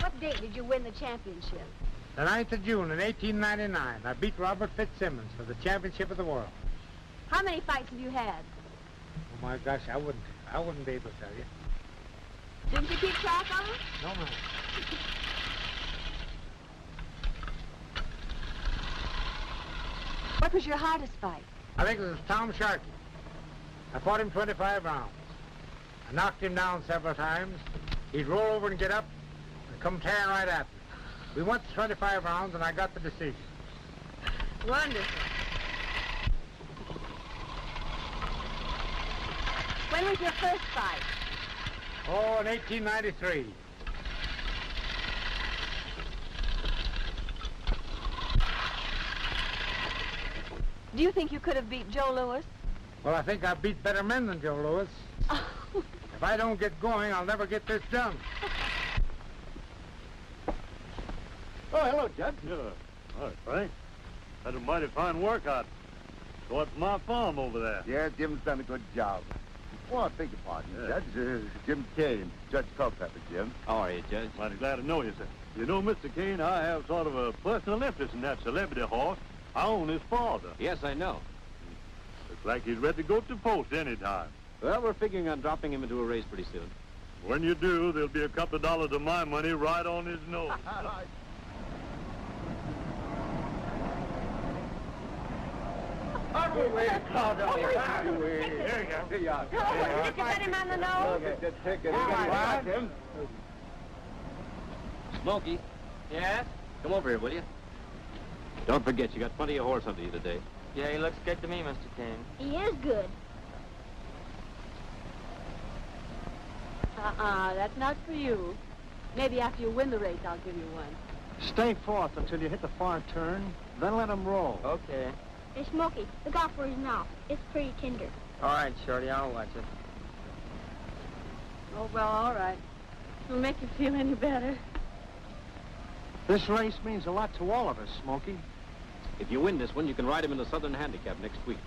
What date did you win the championship? The 9th of June in 1899, I beat Robert Fitzsimmons for the championship of the world. How many fights have you had? Oh my gosh, I wouldn't be able to tell you. Didn't you keep track of them? No, ma'am. What was your hardest fight? I think it was Tom Sharkey. I fought him 25 rounds. I knocked him down several times. He'd roll over and get up and come tearing right at me. We went to 25 rounds, and I got the decision. Wonderful. When was your first fight? Oh, in 1893. Do you think you could have beat Joe Louis? Well, I think I beat better men than Joe Louis. If I don't get going, I'll never get this done. Oh, hello, Judge. Yeah. All right, Frank. Had a mighty fine workout. Going to my farm over there. Yeah, Jim's done a good job. Oh, I beg your pardon, Judge. Jim Kane, Judge Culpepper, Jim. How are you, Judge? Mighty glad to know you, sir. You know, Mr. Kane, I have sort of a personal interest in that celebrity horse. I own his father. Yes, I know. Looks like he's ready to go to the post any time. Well, we're figuring on dropping him into a race pretty soon. When you do, there'll be a couple of dollars of my money right on his nose. Here you go. Did you get him on the nose? Smokey. Yes? Come over here, will you? Don't forget, you got plenty of horse under you today. Yeah, he looks good to me, Mr. Kane. He is good. That's not for you. Maybe after you win the race, I'll give you one. Stay forth until you hit the far turn, then let him roll. Okay. Hey, Smokey, look out for his mouth. It's pretty tender. All right, Shorty, I'll watch it. Oh, well, all right. It'll make you feel any better. This race means a lot to all of us, Smokey. If you win this one, you can ride him in the Southern Handicap next week.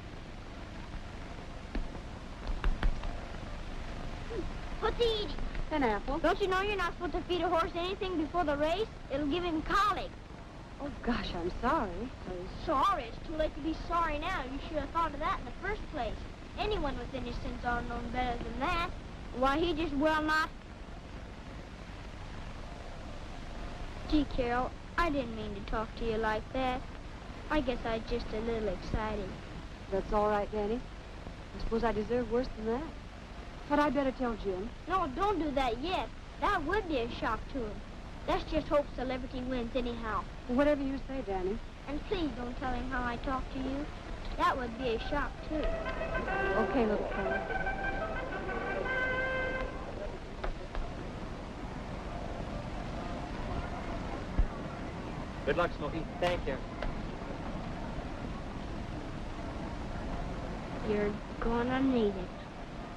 What's he eating? An apple. Don't you know you're not supposed to feed a horse anything before the race? It'll give him colic. Oh, gosh, I'm sorry. Sorry? It's too late to be sorry now. You should have thought of that in the first place. Anyone with any sense ought to know better than that. Why, he just will not... Gee, Carol, I didn't mean to talk to you like that. I guess I was just a little excited. That's all right, Danny. I suppose I deserve worse than that. But I'd better tell Jim. No, don't do that yet. That would be a shock to him. Let's just hope Celebrity wins anyhow. Whatever you say, Danny. And please don't tell him how I talked to you. That would be a shock, too. Okay, little Carol. Good luck, Smokey. Thank you. You're gonna need it.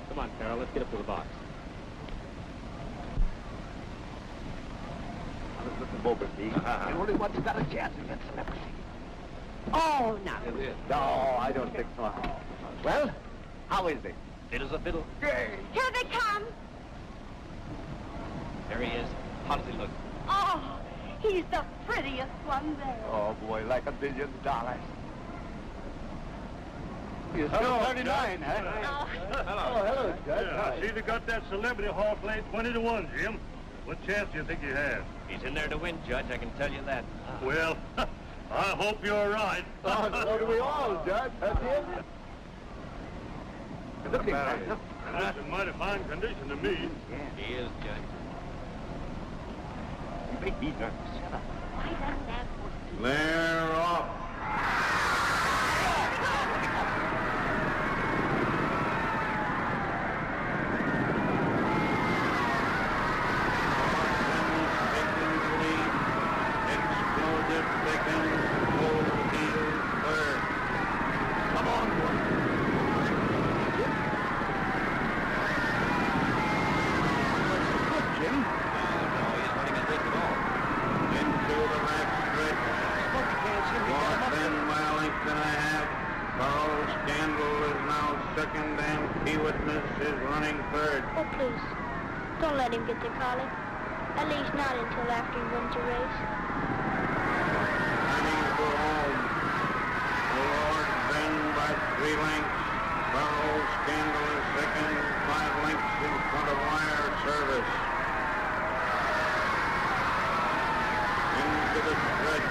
Come on, Carol, let's get up to the box. And only one's got a chance against Celebrity. Oh, no. No, I don't think so. Well, how is it? Fit as a fiddle. Here they come. There he is. How does he look? Oh, he's the prettiest one there. Oh, boy, like $1 billion. You're Hello, 39, huh? Hello. Oh, hello, Judge. Yeah, I see they got that celebrity horse laid 20 to 1, Jim. What chance do you think you have? He's in there to win, Judge, I can tell you that. Well, I hope you're right. So do we all, Judge. That's it. Looking handsome. That's in mighty fine condition to me. He is, Judge. You make me nervous. Why doesn't that work? They're off. Oh, please. Don't let him get the colic. At least not until after he wins the race. Running for home. Lord Ben by 3 lengths. Carl Scandal is second, 5 lengths in front of Wire Service. Into the stretch.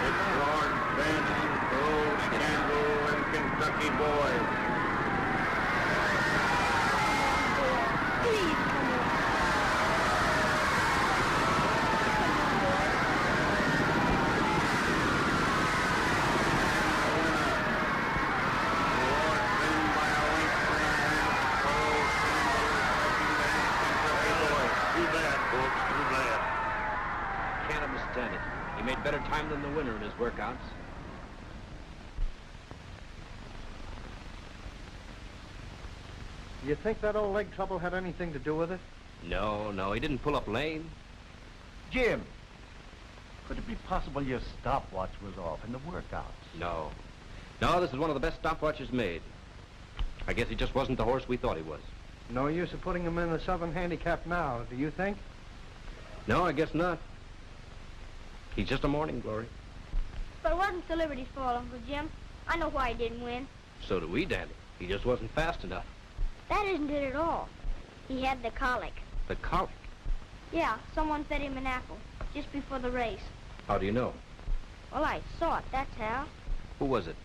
It's Lord Ben, Carl Scandal, and Kentucky Boy. Please, come on. Can't understand it. He made better time than the winner in his workouts. Do you think that old leg trouble had anything to do with it? No, he didn't pull up lame. Jim, could it be possible your stopwatch was off in the workouts? No, this is one of the best stopwatches made. I guess he just wasn't the horse we thought he was. No use of putting him in the Southern Handicap now, do you think? No, I guess not. He's just a morning glory. But it wasn't Celebrity's fault, Uncle Jim. I know why he didn't win. So do we, Dandy. He just wasn't fast enough. That isn't it at all. He had the colic. The colic? Yeah, someone fed him an apple just before the race. How do you know? Well, I saw it, that's how. Who was it?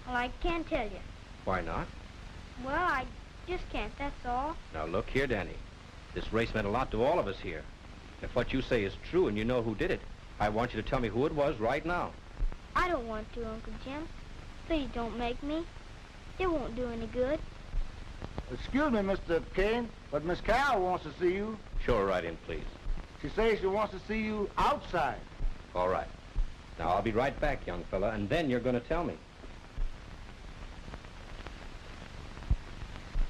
Well, I can't tell you. Why not? Well, I just can't, that's all. Now, look here, Danny. This race meant a lot to all of us here. If what you say is true and you know who did it, I want you to tell me who it was right now. I don't want to, Uncle Jim. Please don't make me. It won't do any good. Excuse me, Mr. Kane, but Miss Carol wants to see you. Show her right in, please. She says she wants to see you outside. All right. Now, I'll be right back, young fella, and then you're going to tell me.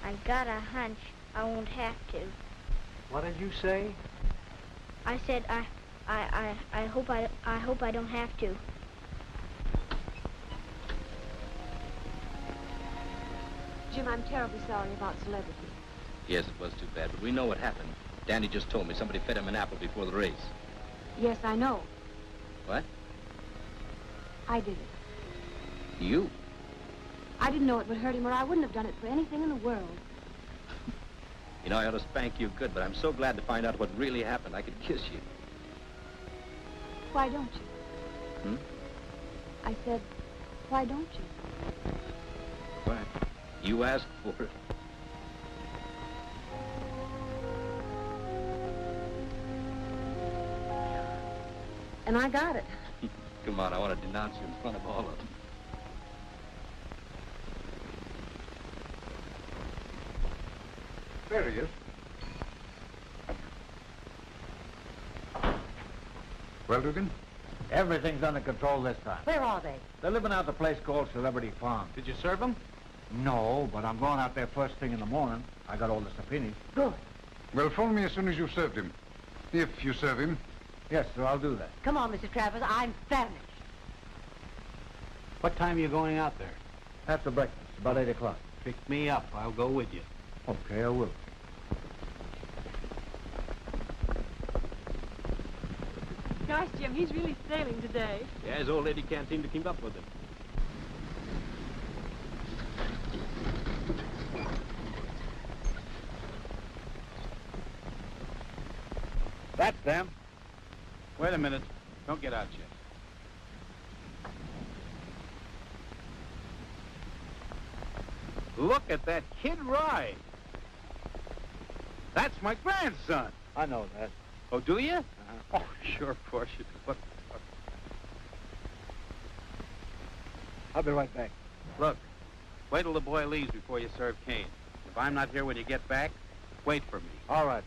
I got a hunch I won't have to. What did you say? I said I hope I don't have to. Jim, I'm terribly sorry about Celebrity. Yes, it was too bad, but we know what happened. Danny just told me somebody fed him an apple before the race. Yes, I know. What? I did it. You? I didn't know it would hurt him, or I wouldn't have done it for anything in the world. You know, I ought to spank you good, but I'm so glad to find out what really happened. I could kiss you. Why don't you? Hmm? I said, why don't you? What? You asked for it. And I got it. Come on, I want to denounce you in front of all of them. There he is. Well, Dugan? Everything's under control this time. Where are they? They're living out at a place called Celebrity Farm. Did you serve him? No, but I'm going out there first thing in the morning. I got all the subpoenas. Good. Well, phone me as soon as you've served him. If you serve him. Yes, sir, I'll do that. Come on, Mr. Travers. I'm famished. What time are you going out there? After breakfast, about 8 o'clock. Pick me up. I'll go with you. Okay, I will. Gosh, Jim, he's really sailing today. Yeah, his old lady can't seem to keep up with him. That's them. Wait a minute. Don't get out yet. Look at that kid ride. That's my grandson. I know that. Oh, do you? Oh, sure, of course you do. Look, I'll be right back. look. Wait till the boy leaves before you serve Kane. If I'm not here when you get back, wait for me. All right.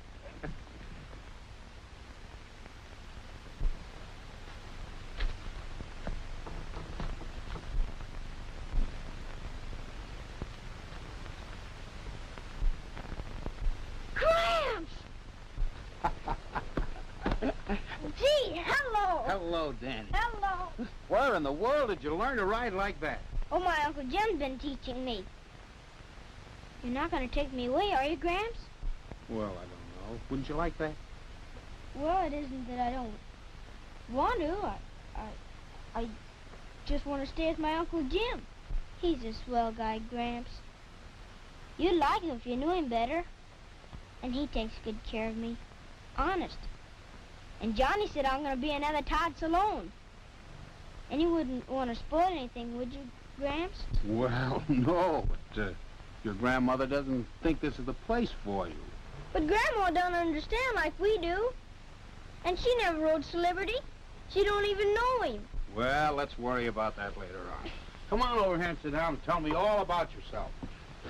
Gramps! Gee, hello! Hello, Danny. Hello! Where in the world did you learn to ride like that? Oh, my Uncle Jim's been teaching me. You're not going to take me away, are you, Gramps? Well, I don't know. Wouldn't you like that? Well, it isn't that I don't want to. I just want to stay with my Uncle Jim. He's a swell guy, Gramps. You'd like him if you knew him better. And he takes good care of me. Honest. And Johnny said I'm going to be another Todd Salone. And you wouldn't want to spoil anything, would you, Gramps? Well, no, but your grandmother doesn't think this is the place for you. But Grandma don't understand like we do. And she never rode Celebrity. She don't even know him. Well, let's worry about that later on. Come on over here and sit down and tell me all about yourself.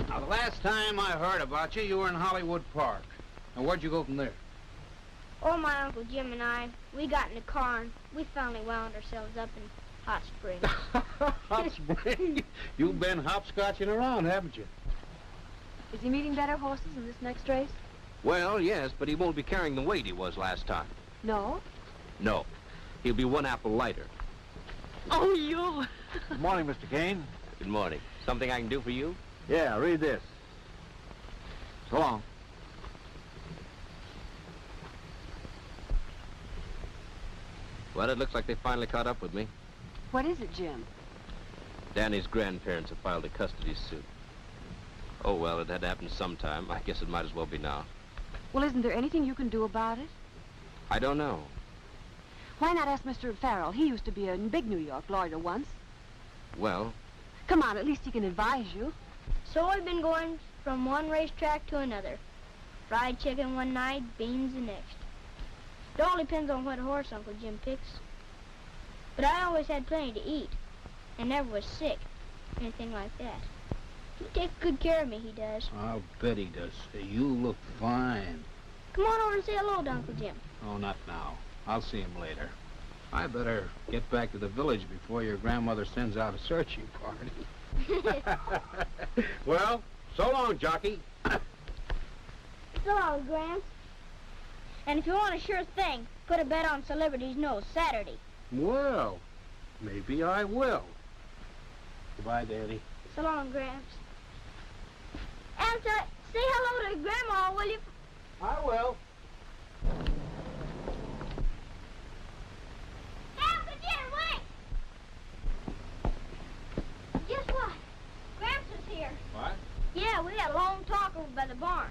Now, the last time I heard about you, you were in Hollywood Park. Now, where'd you go from there? Oh, my Uncle Jim and I, we got in a car and we finally wound ourselves up in Hot Springs. Hot Springs? You've been hopscotching around, haven't you? Is he meeting better horses in this next race? Well, yes, but he won't be carrying the weight he was last time. No? No. He'll be one apple lighter. Oh, you! Good morning, Mr. Kane. Good morning. Something I can do for you? Yeah, read this. So long. Well, it looks like they finally caught up with me. What is it, Jim? Danny's grandparents have filed a custody suit. Oh, well, it had to happen sometime. I guess it might as well be now. Well, isn't there anything you can do about it? I don't know. Why not ask Mr. Farrell? He used to be a big New York lawyer once. Well, Come on, at least he can advise you. So we've been going from one racetrack to another. Fried chicken one night, beans the next. It all depends on what horse Uncle Jim picks. But I always had plenty to eat, and never was sick, anything like that. He takes good care of me, he does. I'll bet he does. You look fine. Come on over and say hello to Uncle Jim. Oh, not now. I'll see him later. I better get back to the village before your grandmother sends out a searching party. Well, so long, jockey. So long, Gramps. And if you want a sure thing, put a bet on Celebrity's nose Saturday. Well, maybe I will. Goodbye, Danny. So long, Gramps. And say hello to Grandma, will you? I will. Hey, Uncle Jim, wait! Guess what? Gramps is here. What? Yeah, we had a long talk over by the barn.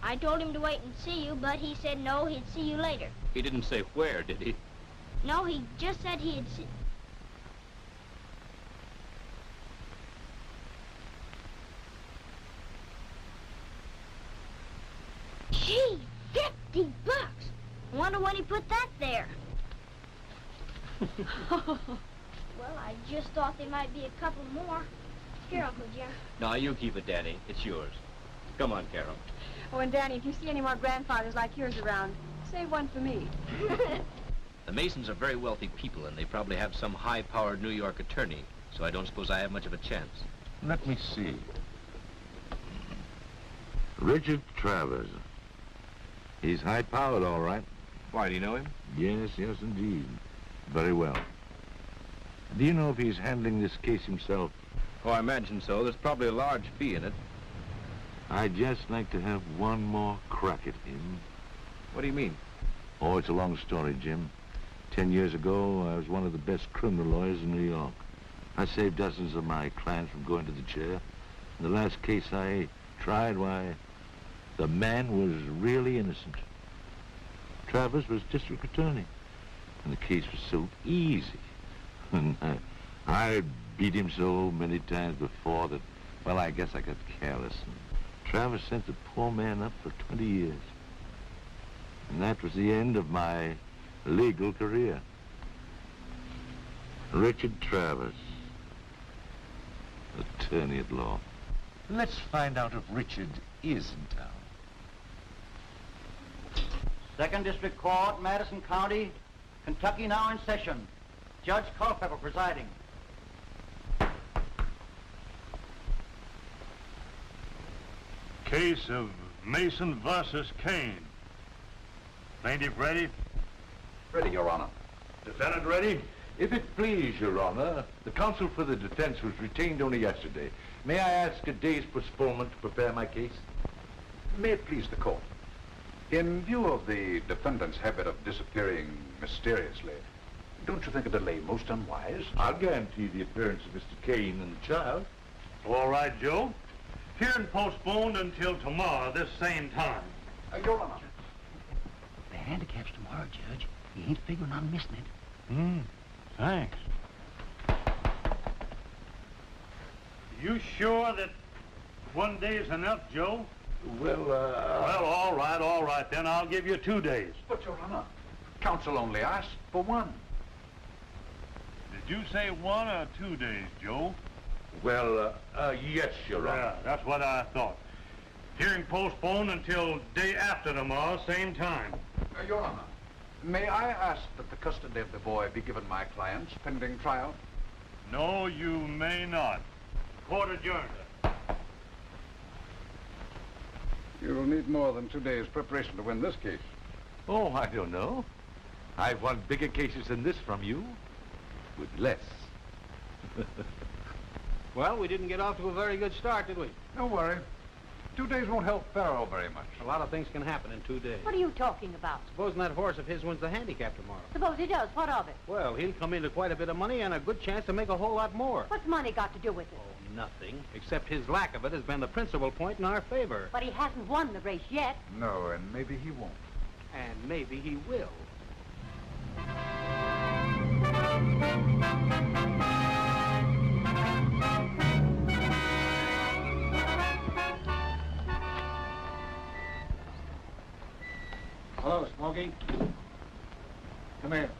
I told him to wait and see you, but he said no, he'd see you later. he didn't say where, did he? No, he just said he'd see... Gee, $50! Wonder when he put that there. Well, I just thought there might be a couple more. Here, Uncle Jim. No, you keep it, Danny. It's yours. Come on, Carol. Oh, and Danny, if you see any more grandfathers like yours around, save one for me. The Masons are very wealthy people, and they probably have some high-powered New York attorney, so I don't suppose I have much of a chance. Let me see. Richard Travers. He's high-powered, all right. Why, do you know him? Yes, yes, indeed. Very well. Do you know if he's handling this case himself? Oh, I imagine so. There's probably a large fee in it. I'd just like to have one more crack at him. What do you mean? Oh, it's a long story, Jim. 10 years ago, I was one of the best criminal lawyers in New York. I saved dozens of my clients from going to the chair. In the last case I tried, why, the man was really innocent. Travers was district attorney, and the case was so easy. And I beat him so many times before that, well, I guess I got careless. And Travers sent the poor man up for 20 years. And that was the end of my legal career. Richard Travers, attorney at law. Let's find out if Richard is in town. 2nd District Court, Madison County, Kentucky now in session. Judge Culpepper presiding. Case of Mason versus Kane. Plaintiff ready? Ready, Your Honor. Defendant ready? If it please, Your Honor, the counsel for the defense was retained only yesterday. May I ask a day's postponement to prepare my case? May it please the court. In view of the defendant's habit of disappearing mysteriously, don't you think a delay most unwise? I'll guarantee the appearance of Mr. Kane and the child. All right, Joe. Hearing postponed until tomorrow, this same time. Your Honor. The handicap's tomorrow, Judge. He ain't figuring on missing it. Thanks. You sure that one day's enough, Joe? Well, Well, all right, then I'll give you 2 days. But, Your Honor, counsel only asked for one. Did you say 1 or 2 days, Joe? Well, yes, Your Honor. Yeah, that's what I thought. Hearing postponed until day after tomorrow, same time. Your Honor, may I ask that the custody of the boy be given my clients pending trial? No, you may not. Court adjourned. You'll need more than 2 days' preparation to win this case. Oh, I don't know. I've won bigger cases than this from you, with less. Well, we didn't get off to a very good start, did we? Don't worry. 2 days won't help Pharaoh very much. A lot of things can happen in 2 days. What are you talking about? Supposing that horse of his wins the handicap tomorrow. Suppose he does. What of it? Well, he'll come into quite a bit of money and a good chance to make a whole lot more. What's money got to do with it? Oh, nothing. Except his lack of it has been the principal point in our favor. But he hasn't won the race yet. No, and maybe he won't. And maybe he will. Hello, Smokey. Come here.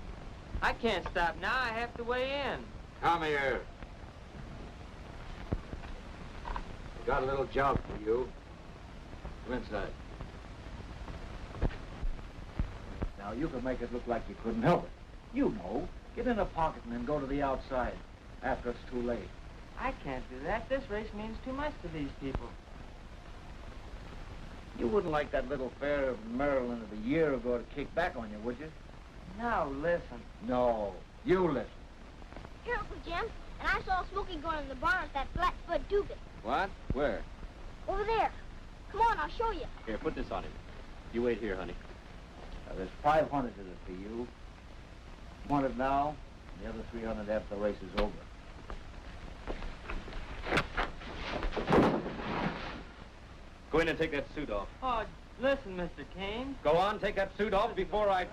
I can't stop now. I have to weigh in. Come here. Got a little job for you. Come inside. Now, you can make it look like you couldn't help it. You know. Get in a pocket and then go to the outside after it's too late. I can't do that. This race means too much to these people. You wouldn't like that little fare of Maryland of a year ago to kick back on you, would you? Now, listen. No. You listen. Here, Uncle Jim. And I saw Smokey going in the barn with that Flatfoot Dugan. What? Where? Over there. Come on, I'll show you. Here, put this on him. You wait here, honey. Now, there's 500 of it for you. Want it now, and the other 300 after the race is over. Go in and take that suit off. Oh, listen, Mr. Kane. Go on, take that suit off before I...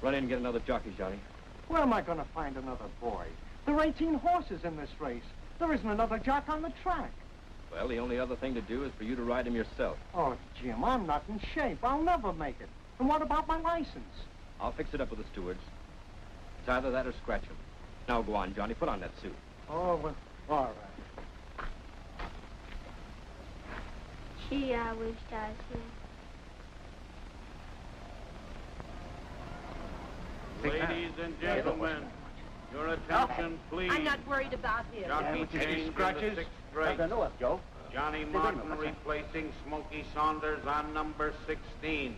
Run in and get another jockey, Johnny. Where am I going to find another boy? There are 18 horses in this race. There isn't another jock on the track. Well, the only other thing to do is for you to ride him yourself. Oh, Jim, I'm not in shape. I'll never make it. And what about my license? I'll fix it up with the stewards. It's either that or scratch him. Now go on, Johnny. Put on that suit. Oh, well, all right. Gee, I wished I was here. Ladies and gentlemen, your attention, please. I'm not worried about him. Jockey change in the sixth race. Joe. Johnny Martin replacing Smokey Saunders on number 16,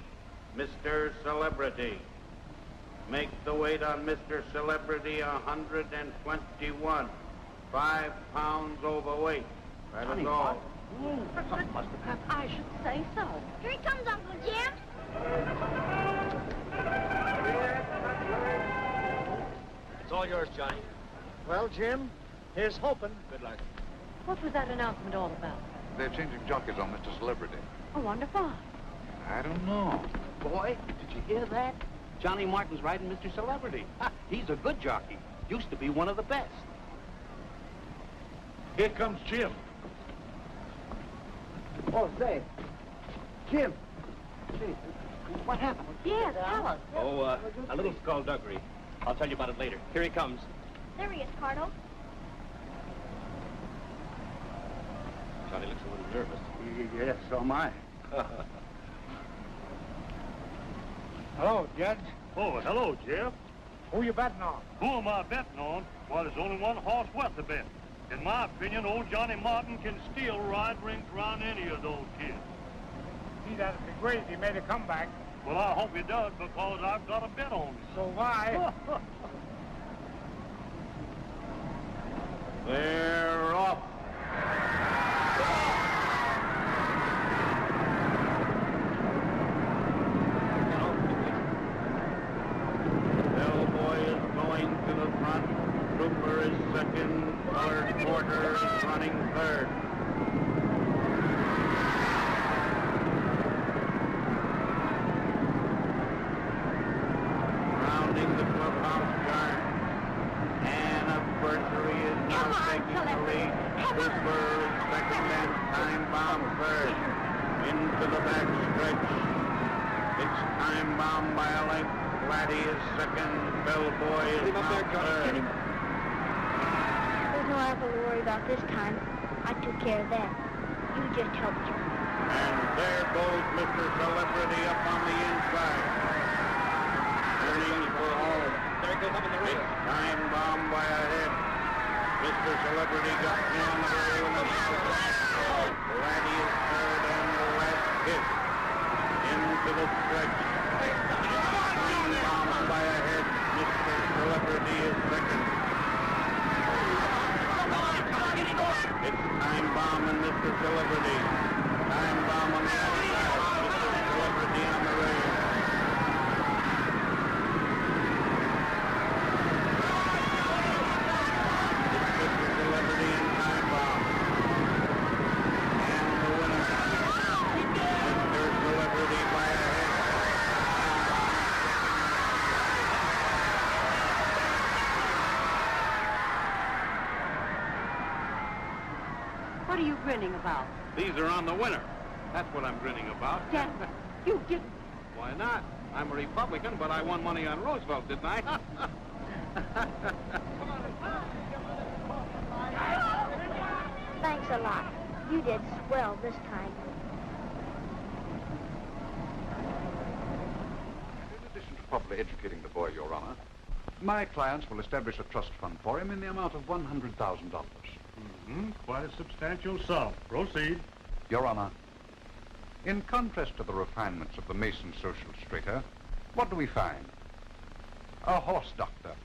Mr. Celebrity. Make the weight on Mr. Celebrity 121. 5 pounds overweight. That is all. I should say so. Here he comes, Uncle Jim. It's all yours, Johnny. Well, Jim, here's hoping. Good luck. What was that announcement all about? They're changing jockeys on Mr. Celebrity. Oh, wonderful. I don't know. Boy, did you hear that? Johnny Martin's riding Mr. Celebrity. Ha, he's a good jockey. Used to be one of the best. Here comes Jim. Oh, say, Jim. Gee, what happened? Yes, tell us. Oh, a little skullduggery. I'll tell you about it later. Here he comes. There he is, Cardo. Johnny looks a little nervous. Yes, so am I. Hello, Judge. Oh, hello, Jeff. Who you betting on? Who am I betting on? Well, there's only one horse worth the bet. In my opinion, old Johnny Martin can still ride rings around any of those kids. Gee, that'd be great if he made a comeback. Well, I hope he does, because I've got a bet on him. So have I. They're off. Bellboy is going to the front. Trooper is second. Colored Porter is running third. Rounding the clubhouse yard. Anniversary is now taking the lead. Trooper is second and Time Bomb third. Into the back stretch. It's Time Bomb by a length. Laddie is second. Bellboy is now third. There's no apple to worry about this time. I took care of that. You just helped you. And there goes Mr. Celebrity up on the inside. Turning for home. There he goes up in the race. Time Bomb by a head. Mr. Celebrity got me on the rail and the laddie is third and the last hit. Into the stretch. Time bomb by a head. Mr. Celebrity is second. It's time bomb and Mr. Celebrity. Time bomb on the outside. Mr. Celebrity on the rail. What are you grinning about? These are on the winner. That's what I'm grinning about. Dad, you didn't. Why not? I'm a Republican, but I won money on Roosevelt, didn't I? Thanks a lot. You did swell this time. In addition to properly educating the boy, Your Honor, my clients will establish a trust fund for him in the amount of $100,000. Quite a substantial sum. Proceed. Your Honor, in contrast to the refinements of the Mason social strata, what do we find? A horse doctor,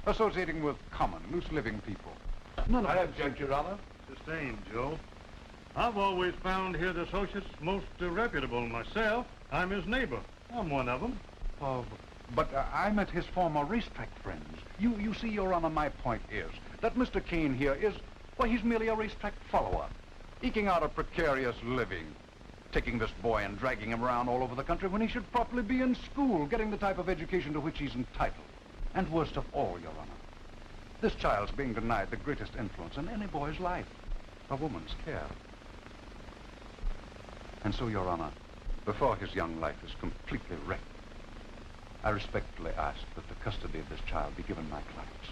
associating with common, loose-living people. None of I object, Your Honor. Sustained, Joe. I've always found his associates most reputable myself. I'm his neighbor. I'm one of them. Oh, but I met his former racetrack friends. You see, Your Honor, my point is that Mr. Kane here is, well, he's merely a racetrack follower, eking out a precarious living, taking this boy and dragging him around all over the country when he should properly be in school, getting the type of education to which he's entitled. And worst of all, Your Honor, this child's being denied the greatest influence in any boy's life, a woman's care. And so, Your Honor, before his young life is completely wrecked, I respectfully ask that the custody of this child be given my clients.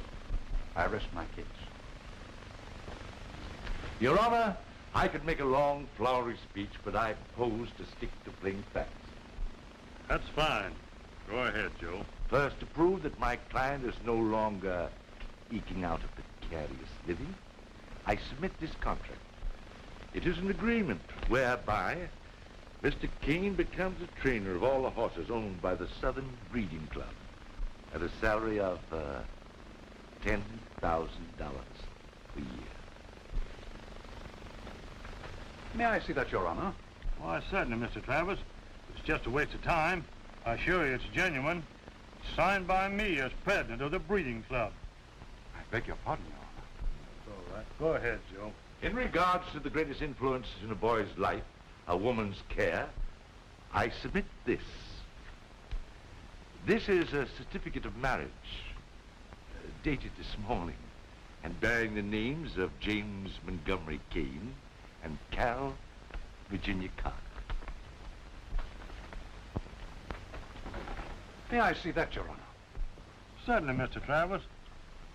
I rest my case. Your Honor, I could make a long, flowery speech, but I propose to stick to plain facts. That's fine. Go ahead, Joe. First, to prove that my client is no longer eking out a precarious living, I submit this contract. It is an agreement whereby Mr. Kane becomes a trainer of all the horses owned by the Southern Breeding Club at a salary of $10,000 a year. May I see that, Your Honor? Why, certainly, Mr. Travers. It's just a waste of time. I assure you it's genuine. It's signed by me as president of the breeding club. I beg your pardon, Your Honor. It's all right. Go ahead, Joe. In regards to the greatest influence in a boy's life, a woman's care, I submit this. This is a certificate of marriage, dated this morning, and bearing the names of James Montgomery Kane and Carol Virginia Cock. May I see that, Your Honor? Certainly, Mr. Travers.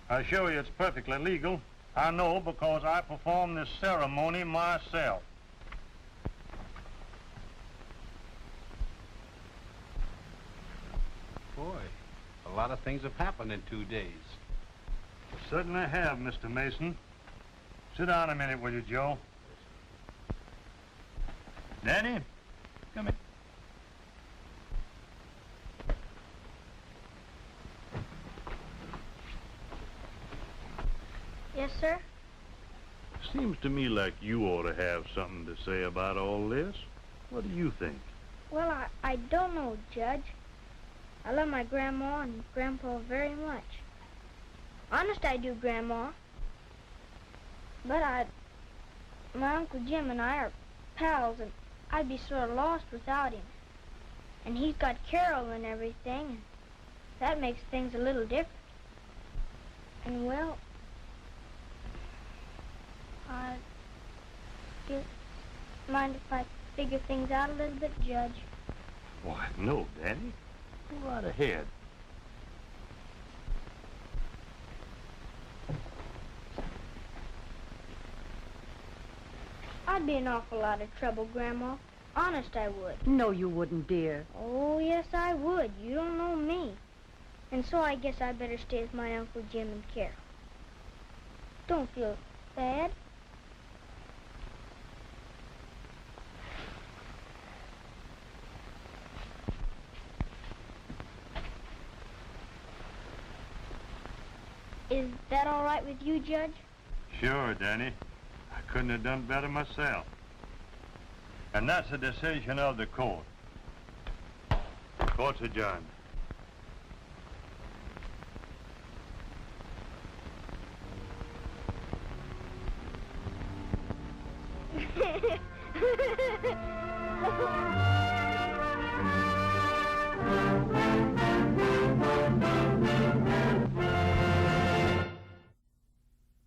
I assure you it's perfectly legal. I know because I performed this ceremony myself. Boy, a lot of things have happened in 2 days. Certainly have, Mr. Mason. Sit down a minute, will you, Joe? Danny, come here. Yes, sir? Seems to me like you ought to have something to say about all this. What do you think? Well, I don't know, Judge. I love my grandma and grandpa very much. Honest I do, Grandma. But my Uncle Jim and I are pals, and I'd be sort of lost without him. And he's got Carol and everything, and that makes things a little different. And, well, I guess, mind if I figure things out a little bit, Judge? Why, no, Danny. Go right ahead. I'd be in an awful lot of trouble, Grandma. Honest, I would. No, you wouldn't, dear. Oh, yes, I would. You don't know me. And so I guess I better stay with my Uncle Jim and Carol. Don't feel bad. Is that all right with you, Judge? Sure, Danny. I couldn't have done better myself. And that's a decision of the court. Court's adjourned.